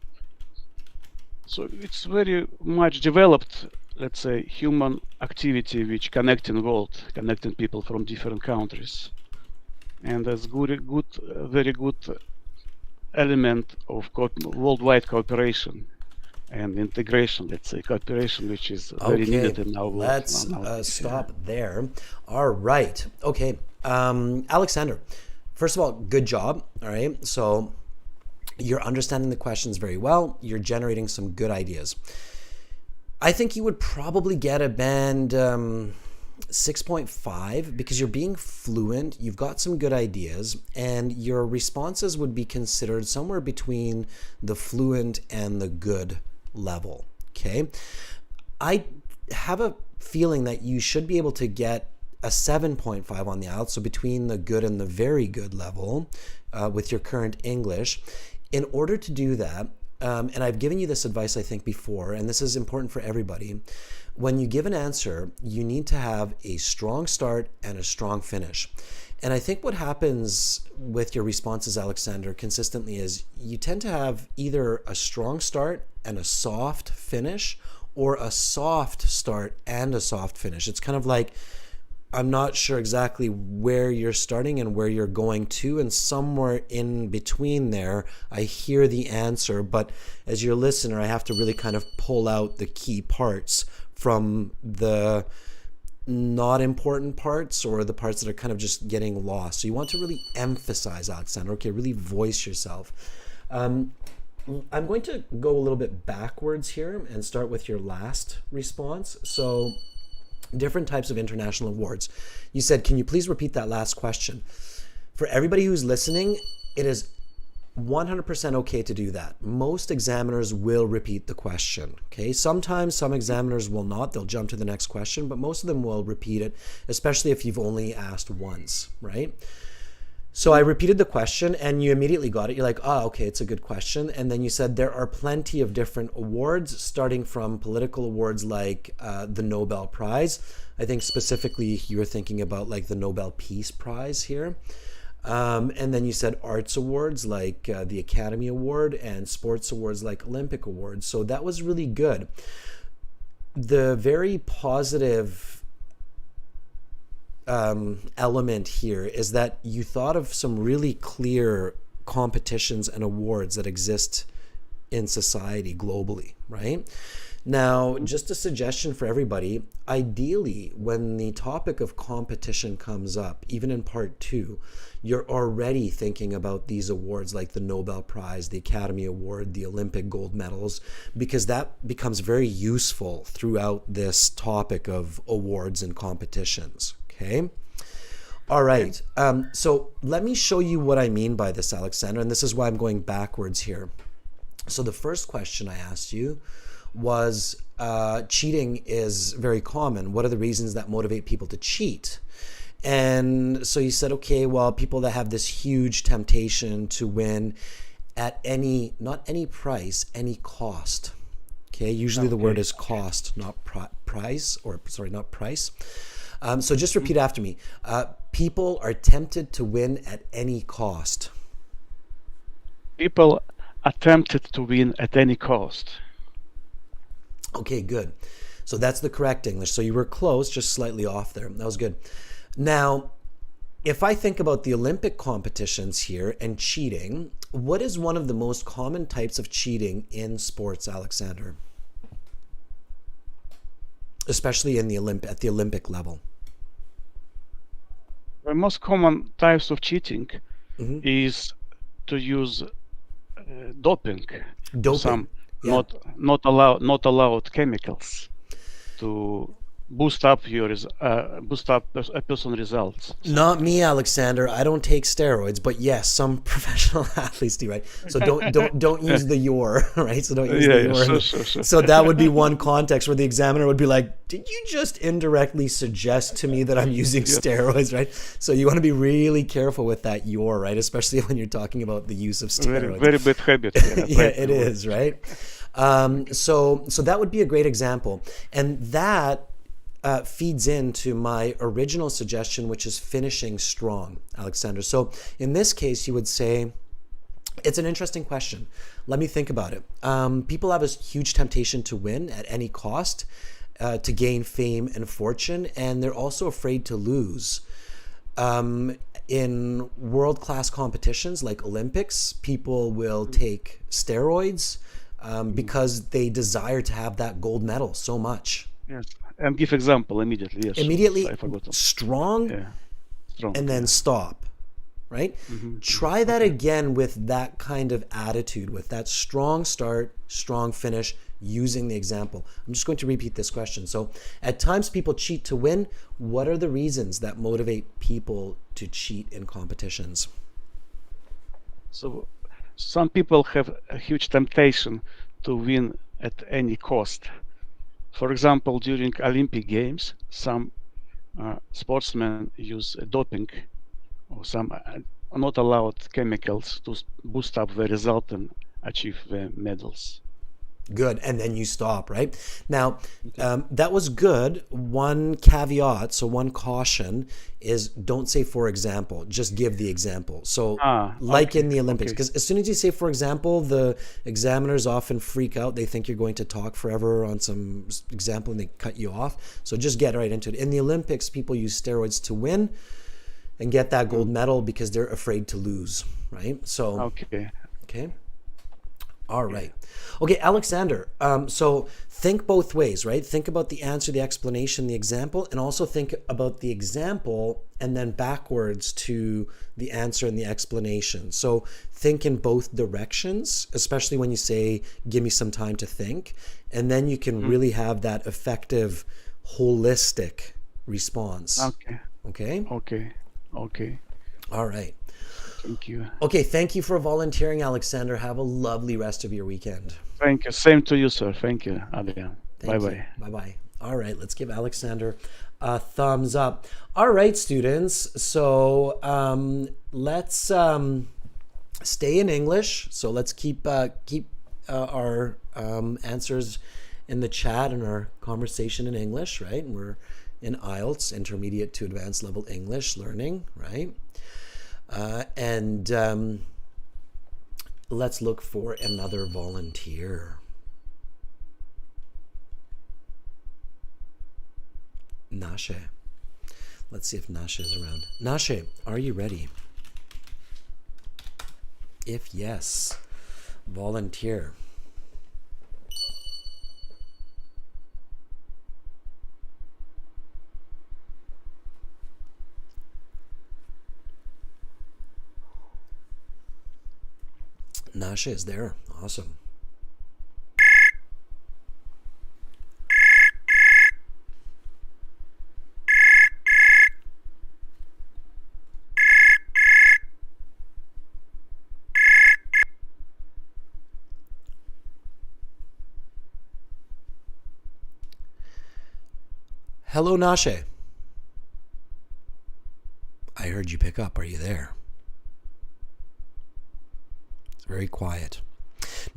So it's very much developed, let's say, human activity which connecting people from different countries, and that's very good element of worldwide cooperation and integration. Let's say cooperation, which is very needed in our world. Let's stop there. All right. Okay, Alexander. First of all, good job. All right. So you're understanding the questions very well. You're generating some good ideas. I think you would probably get a band 6.5 because you're being fluent. You've got some good ideas, and your responses would be considered somewhere between the fluent and the good level. Okay. I have a feeling that you should be able to get a 7.5 on the IELTS, so between the good and the very good level with your current English. In order to do that, and I've given you this advice, I think, before, and this is important for everybody, when you give an answer, you need to have a strong start and a strong finish. And I think what happens with your responses, Alexander, consistently is you tend to have either a strong start and a soft finish, or a soft start and a soft finish. It's kind of like, I'm not sure exactly where you're starting and where you're going to, and somewhere in between there, I hear the answer, but as your listener, I have to really kind of pull out the key parts from the not important parts, or the parts that are kind of just getting lost. So you want to really emphasize, Alexander, okay, really voice yourself. I'm going to go a little bit backwards here and start with your last response. So, different types of international awards. You said, can you please repeat that last question? For everybody who's listening, it is 100% okay to do that. Most examiners will repeat the question. Okay, sometimes some examiners will not. They'll jump to the next question, but most of them will repeat it, especially if you've only asked once, right? So I repeated the question and you immediately got it. You're like, oh, okay, it's a good question. And then you said there are plenty of different awards, starting from political awards like the Nobel Prize. I think specifically you were thinking about like the Nobel Peace Prize here. And then you said arts awards like the Academy Award and sports awards like Olympic awards. So that was really good. The very positive element here is that you thought of some really clear competitions and awards that exist in society globally, right? Now, just a suggestion for everybody, ideally, when the topic of competition comes up, even in part 2, you're already thinking about these awards like the Nobel Prize, the Academy Award, the Olympic gold medals, because that becomes very useful throughout this topic of awards and competitions. Okay. All right. So let me show you what I mean by this, Alexander, and this is why I'm going backwards here. So the first question I asked you was cheating is very common. What are the reasons that motivate people to cheat? And so you said, okay, well, people that have this huge temptation to win at any, not any price, any cost. Okay. Usually the word is cost, not price, or sorry, not price. So just repeat after me. People are tempted to win at any cost. People are tempted to win at any cost. Okay, good. So that's the correct English. So you were close, just slightly off there. That was good. Now, if I think about the Olympic competitions here and cheating, what is one of the most common types of cheating in sports, Alexander? Especially in the at the Olympic level. The most common types of cheating is to use doping. Some not allowed chemicals to boost up a person's results. Not me, Alexander. I don't take steroids, but yes, some professional athletes do, right? So don't use the your, right? So don't use the your. Sure. So that would be one context where the examiner would be like, "Did you just indirectly suggest to me that I'm using steroids?" Right? So you want to be really careful with that your, right? Especially when you're talking about the use of steroids. Very bad habit. Yeah, it is, right? So that would be a great example, and that feeds into my original suggestion, which is finishing strong, Alexander. So in this case, you would say, it's an interesting question. Let me think about it. People have a huge temptation to win at any cost, to gain fame and fortune, and they're also afraid to lose. In world-class competitions like Olympics, people will take steroids because they desire to have that gold medal so much. Yes. And give example immediately. Yes. Immediately strong, and then stop, right? Try that again with that kind of attitude, with that strong start, strong finish, using the example. I'm just going to repeat this question. So at times people cheat to win. What are the reasons that motivate people to cheat in competitions? So some people have a huge temptation to win at any cost. For example, during Olympic Games, some sportsmen use doping or some not allowed chemicals to boost up the result and achieve the medals. Good. And then you stop, right? Now, that was good. One caveat, so one caution is don't say, for example, just give the example. So like in the Olympics, because as soon as you say, for example, the examiners often freak out. They think you're going to talk forever on some example and they cut you off. So just get right into it. In the Olympics, people use steroids to win and get that gold medal because they're afraid to lose, right? So, okay. All right. Okay, Alexander, so think both ways, right? Think about the answer, the explanation, the example, and also think about the example and then backwards to the answer and the explanation. So think in both directions, especially when you say, give me some time to think, and then you can really have that effective, holistic response. Okay? All right. Thank you. Okay, thank you for volunteering, Alexander. Have a lovely rest of your weekend. Thank you. Same to you, sir. Thank you, Adrian. Bye-bye. Bye-bye. All right, let's give Alexander a thumbs up. All right, students. So let's stay in English. So let's keep our answers in the chat and our conversation in English, right? And we're in IELTS, intermediate to advanced level English learning, right? And let's look for another volunteer. Nashe. Let's see if Nashe is around. Nashe, are you ready? If yes, volunteer. Nasha is there. Awesome. Hello, Nashe. I heard you pick up. Are you there? It's very quiet.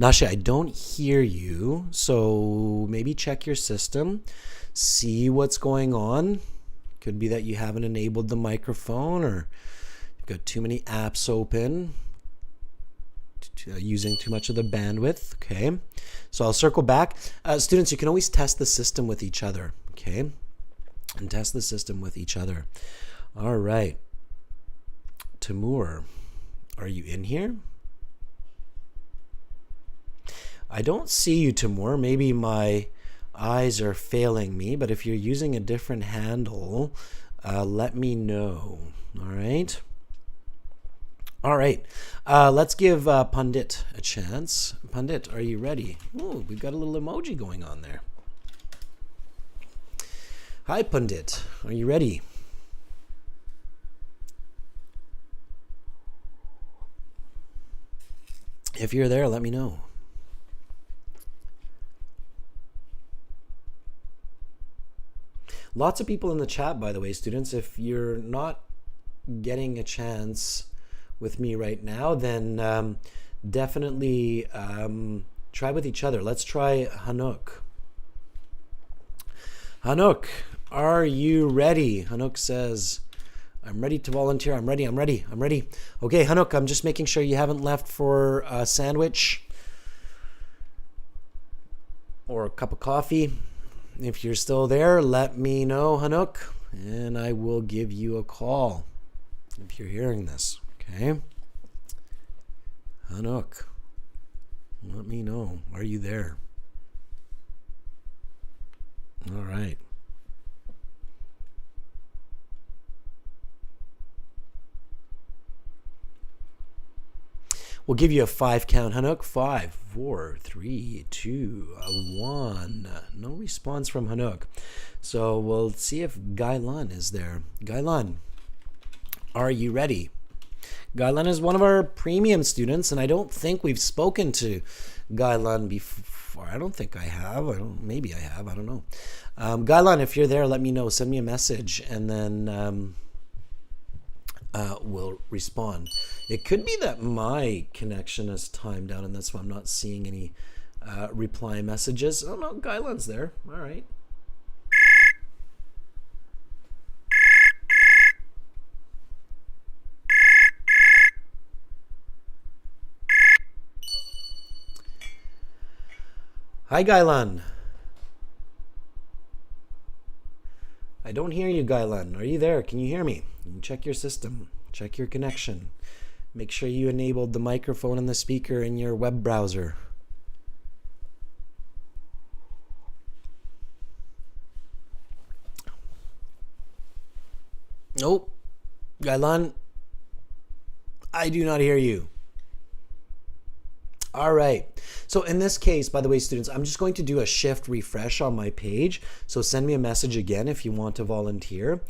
Nashe, I don't hear you, so maybe check your system, see what's going on. Could be that you haven't enabled the microphone, or you've got too many apps open, using too much of the bandwidth. Okay, so I'll circle back. Students, you can always test the system with each other, okay? And test the system with each other. All right. Timur, are you in here? I don't see you, Timur. Maybe my eyes are failing me, but if you're using a different handle, let me know. All right. All right. Let's give Pandit a chance. Pandit, are you ready? Ooh, we've got a little emoji going on there. Hi, Pandit. Are you ready? If you're there, let me know. Lots of people in the chat, by the way, students. If you're not getting a chance with me right now, then definitely try with each other. Let's try Hanuk. Hanuk, are you ready? Hanuk says, I'm ready to volunteer. I'm ready. Okay, Hanuk, I'm just making sure you haven't left for a sandwich or a cup of coffee. If you're still there, let me know, Hanuk, and I will give you a call if you're hearing this, okay? Hanuk, let me know. Are you there? All right. We'll give you a 5 count, Hanuk. 5, 4, 3, 2, 1. No response from Hanuk. So we'll see if Gailan is there. Gailan, are you ready? Gailan is one of our premium students, and I don't think we've spoken to Gailan before. I don't think I have. Maybe I have. I don't know. Gailan, if you're there, let me know. Send me a message, and then we'll respond. It could be that my connection is timed out, and that's why I'm not seeing any reply messages. Oh no, Gailan's there. All right. Hi, Gailan. I don't hear you, Gailan. Are you there? Can you hear me? You can check your system. Check your connection. Make sure you enabled the microphone and the speaker in your web browser. Nope. Gailan, I do not hear you. All right. So in this case, by the way, students, I'm just going to do a shift refresh on my page. So send me a message again if you want to volunteer,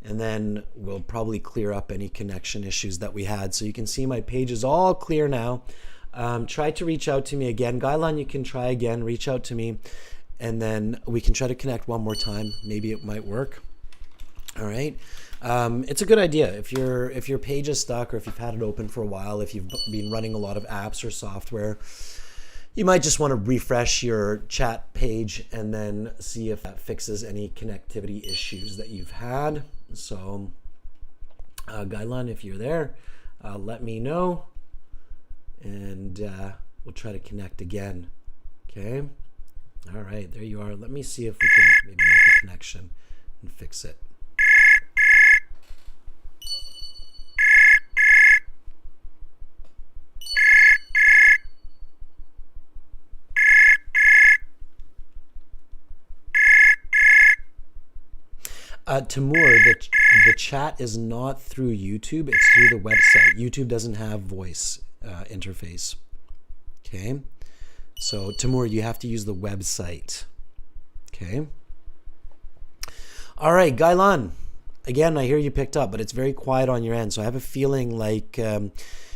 and then we'll probably clear up any connection issues that we had. So you can see my page is all clear now. Try to reach out to me again. Gailan, you can try again, reach out to me, and then we can try to connect one more time. Maybe it might work. All right. It's a good idea if your page is stuck, or if you've had it open for a while, if you've been running a lot of apps or software, you might just want to refresh your chat page and then see if that fixes any connectivity issues that you've had. So, Gailan, if you're there, let me know, and we'll try to connect again. Okay. All right, there you are. Let me see if we can maybe make a connection and fix it. Timur, the chat is not through YouTube, it's through the website. YouTube doesn't have voice interface. Okay, so Timur, you have to use the website. Okay. All right, Gailan, again, I hear you picked up, but it's very quiet on your end, so I have a feeling like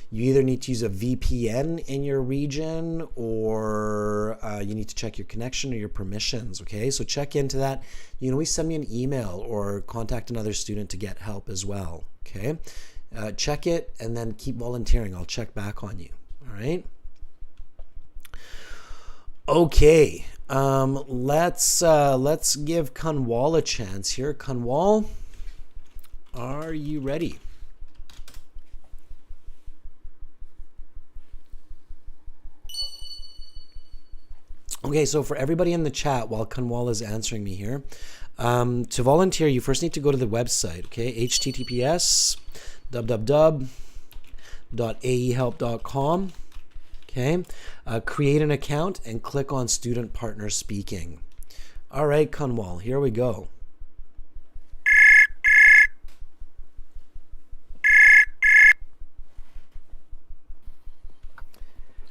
you either need to use a VPN in your region, or you need to check your connection or your permissions. Okay, so check into that. You can always send me an email or contact another student to get help as well. Okay, check it and then keep volunteering. I'll check back on you. All right. Okay, let's give Kanwal a chance here. Kanwal, are you ready? Okay, so for everybody in the chat, while Kanwal is answering me here, to volunteer, you first need to go to the website, okay? https://www.ahelp.com, okay? Create an account and click on Student Partner Speaking. All right, Kanwal, here we go.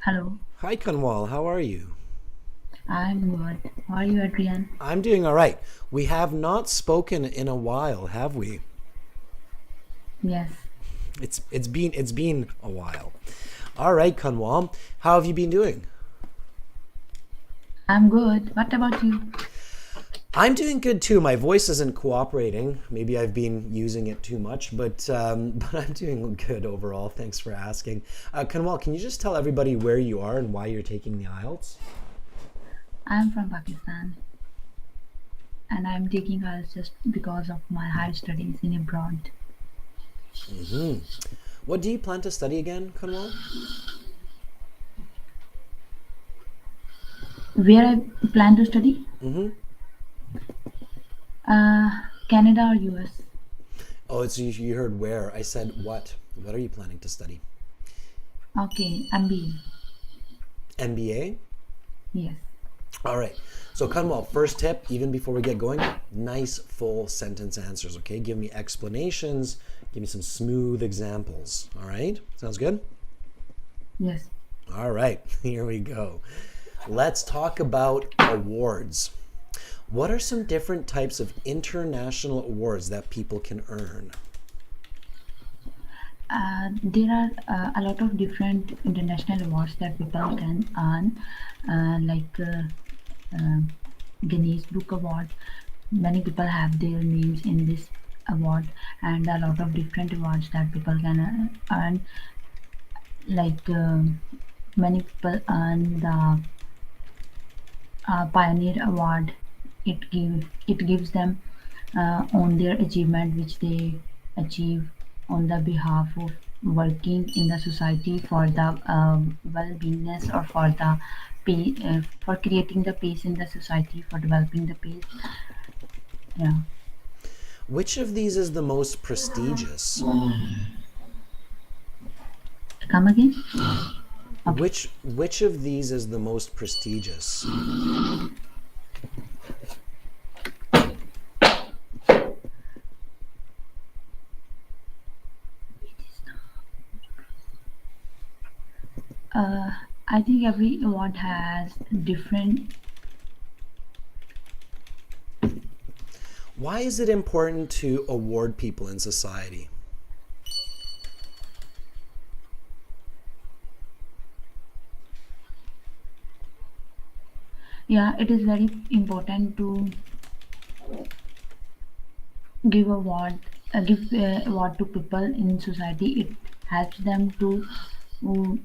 Hello. Hi, Kanwal, how are you? I'm good. How are you, Adrian? I'm doing all right. We have not spoken in a while, have we? Yes. It's been a while. All right, Kanwal, how have you been doing? I'm good. What about you? I'm doing good too. My voice isn't cooperating. Maybe I've been using it too much, but I'm doing good overall. Thanks for asking. Kanwal, can you just tell everybody where you are and why you're taking the IELTS? I'm from Pakistan, and I'm taking IELTS just because of my higher studies in abroad. Mm-hmm. What do you plan to study again, Kanwal? Where I plan to study? Mm-hmm. Canada or US? Oh, it's you heard where. I said what. What are you planning to study? Okay, MBA. MBA? Yes. All right. So, Kanwal, first tip, even before we get going, nice full sentence answers, okay? Give me explanations, give me some smooth examples, all right? Sounds good? Yes. All right, here we go. Let's talk about awards. What are some different types of international awards that people can earn? There are a lot of different international awards that people can earn, like Guinness Book Award. Many people have their names in this award, and a lot of different awards that people can earn. Like many people earn the Pioneer Award. It gives them on their achievement which they achieve on the behalf of working in the society for the well-beingness, or for the for creating the peace in the society, for developing the peace. Yeah. Which of these is the most prestigious? Come again? Which of these is the most prestigious? I think every award has different. Why is it important to award people in society? Yeah, it is very important to give a word to people in society. It helps them to uh,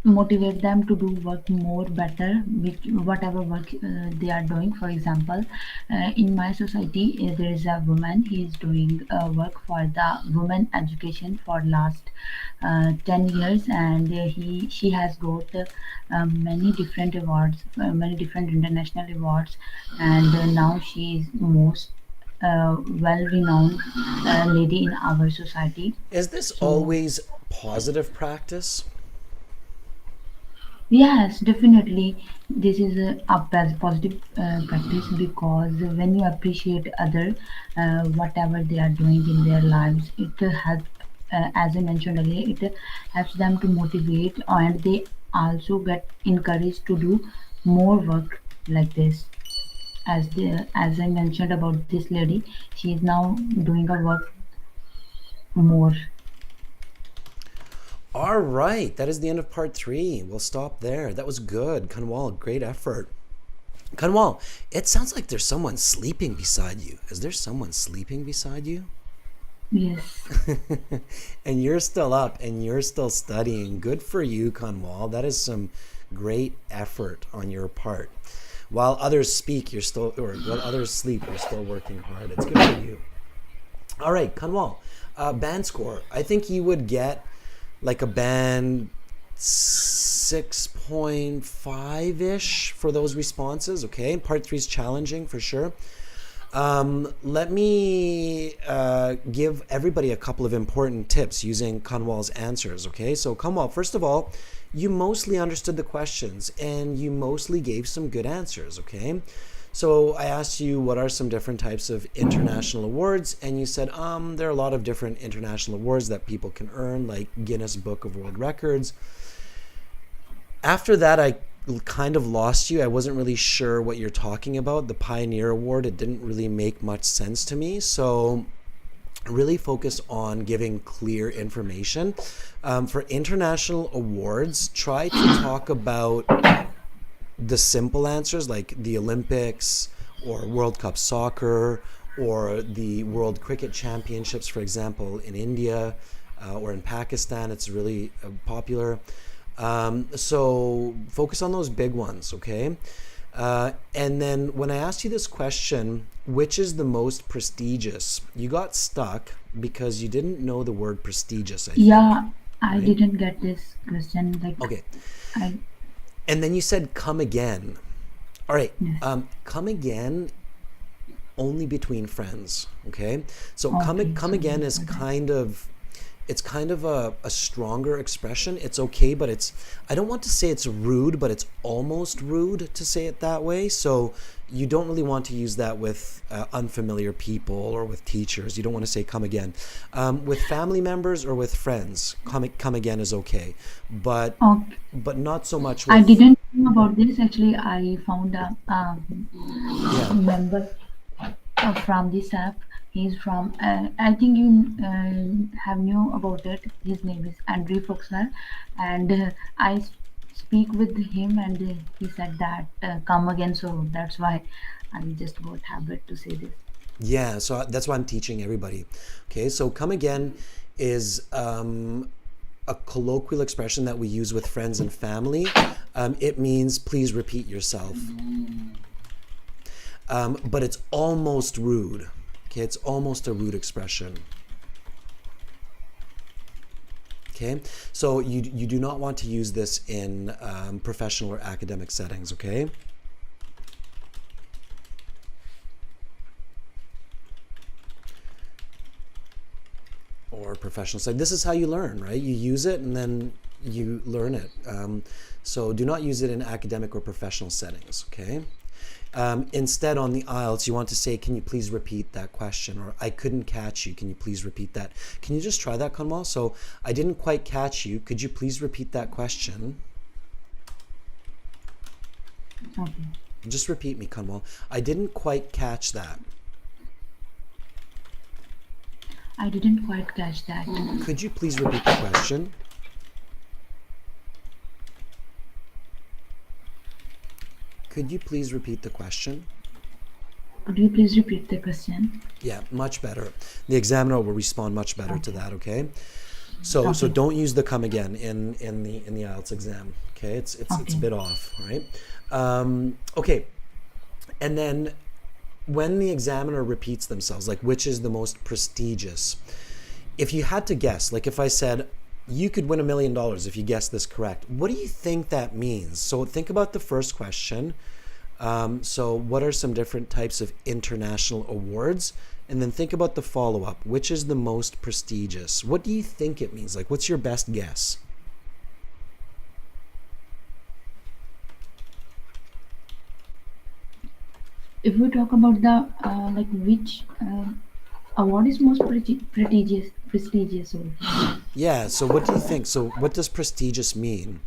motivate them to do work more better, which whatever work they are doing. For example, in my society, there is a woman. He is doing work for the women education for last 10 years, and she has got many different awards, many different international awards, and now she is most well-renowned lady in our society. Is this So always positive practice? yes, definitely. This is a positive practice, because when you appreciate other, whatever they are doing in their lives, it helps. As I mentioned earlier, it helps them to motivate, and they also get encouraged to do more work like this. As I mentioned about this lady, she is now doing her work more. All right, that is the end of part 3. We'll stop there. That was good. Kanwal, great effort. Kanwal, it sounds like there's someone sleeping beside you. Is there someone sleeping beside you? Yes. And you're still up and you're still studying. Good for you, Kanwal. That is some great effort on your part. While others speak, you're still, or while others sleep, you're still working hard. It's good for you. All right, Kanwal, band score. I think you would get like a band 6.5-ish for those responses. Okay, part 3 is challenging for sure. Let me give everybody a couple of important tips using Kanwal's answers. Okay, so Kanwal, first of all, you mostly understood the questions and you mostly gave some good answers. Okay, so I asked you what are some different types of international awards, and you said there are a lot of different international awards that people can earn, like Guinness Book of World Records. After that, I kind of lost you. I wasn't really sure what you're talking about. The Pioneer Award, it didn't really make much sense to me. So really focus on giving clear information. For international awards, try to talk about the simple answers like the Olympics or World Cup soccer or the World Cricket Championships, for example, in India or in Pakistan. It's really popular. So focus on those big ones, okay? And then when I asked you this question, which is the most prestigious, you got stuck because you didn't know the word prestigious, I think. Yeah, I Right? didn't get this question. Like, Okay. I And then you said come again. All right. yes. Come again only between friends, okay? So Okay, come sorry again is for that. kind of a stronger expression. It's okay, but it's, I don't want to say it's rude, but it's almost rude to say it that way. So you don't really want to use that with unfamiliar people or with teachers. You don't want to say come again. With family members or with friends, come again is okay, but Okay, not so much I with, didn't know about this. Actually, I found a yeah. member from this app. He's from. I think you have knew about it. His name is Andrew Foxler, and speak with him, and he said that come again. So that's why I just got habit to say this. Yeah, so that's why I'm teaching everybody. Okay, so come again is a colloquial expression that we use with friends and family. It means please repeat yourself. But it's almost rude. Okay, it's almost a rude expression. Okay, so you do not want to use this in professional or academic settings, okay? Or professional side. This is how you learn, right? You use it and then you learn it. So do not use it in academic or professional settings, okay? Instead, on the IELTS, you want to say, can you please repeat that question? Or I couldn't catch you. Can you please repeat that? Can you just try that, Kanwal? So I didn't quite catch you. Could you please repeat that question? Okay. Just repeat me, Kanwal. I didn't quite catch that. I didn't quite catch that. Could you please repeat the question? Could you please repeat the question? Could you please repeat the question? Yeah, much better. The examiner will respond much better to that, okay? So Okay. don't use the come again in the IELTS exam, okay? It's a bit off, right? Okay, and then when the examiner repeats themselves, like which is the most prestigious, if you had to guess, like if I said you could win $1 million if you guess this correct, what do you think that means? So think about the first question. So what are some different types of international awards? And then think about the follow-up. Which is the most prestigious? What do you think it means? Like, what's your best guess? If we talk about the like which award is most prestigious, sorry. Yeah, so what do you think? So what does prestigious mean?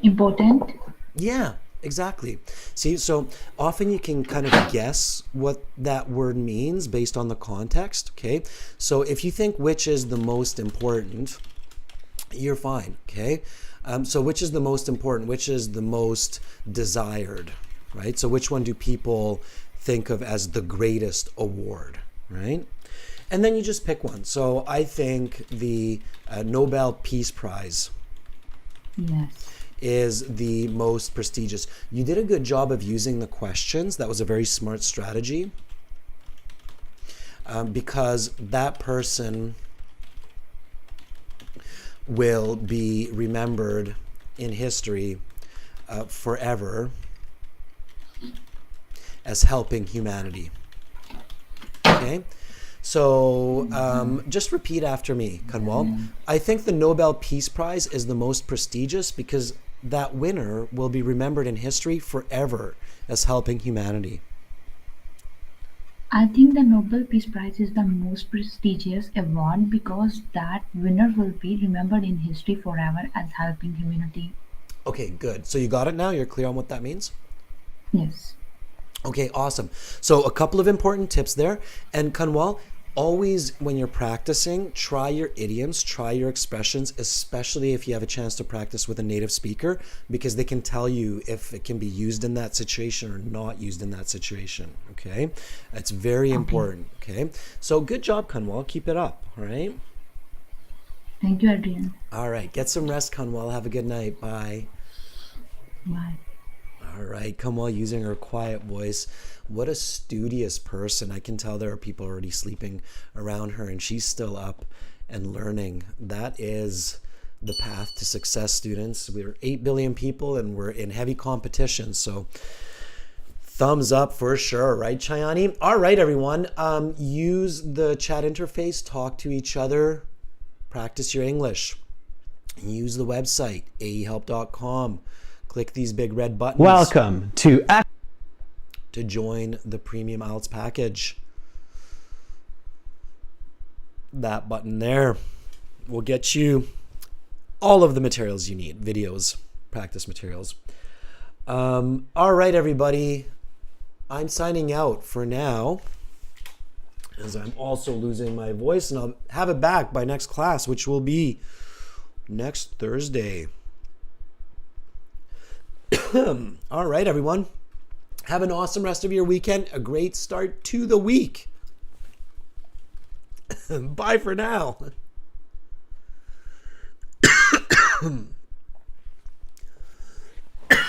Important. Yeah, exactly. See, so often you can kind of guess what that word means based on the context, okay? So if you think which is the most important, you're fine, okay? So which is the most important? Which is the most desired, right? So which one do people think of as the greatest award, right? And then you just pick one. So I think the Nobel Peace Prize Yes. is the most prestigious. You did a good job of using the questions. That was a very smart strategy, because that person will be remembered in history forever as helping humanity. Okay? So just repeat after me, Kanwal. I think the Nobel Peace Prize is the most prestigious because that winner will be remembered in history forever as helping humanity. I think the Nobel Peace Prize is the most prestigious award because that winner will be remembered in history forever as helping humanity. Okay, good. So you got it now? You're clear on what that means? Yes. Okay, awesome. So a couple of important tips there. And Kanwal, always when you're practicing, try your idioms, try your expressions, especially if you have a chance to practice with a native speaker, because they can tell you if it can be used in that situation or not used in that situation, okay? It's very important, okay? So good job, Kanwal. Keep it up, all right? Thank you, Adrian. All right, get some rest, Kanwal. Have a good night. Bye. Bye. All right, Kamal using her quiet voice. What a studious person. I can tell there are people already sleeping around her and she's still up and learning. That is the path to success, students. We're 8 billion people and we're in heavy competition. So thumbs up for sure, right, Chayani? All right, everyone. Use the chat interface, talk to each other, practice your English. Use the website, ahelp.com. Click these big red buttons. Welcome to join the premium IELTS package. That button there will get you all of the materials you need, videos, practice materials. All right, everybody. I'm signing out for now, as I'm also losing my voice, and I'll have it back by next class, which will be next Thursday. All right, everyone. Have an awesome rest of your weekend. A great start to the week. Bye for now.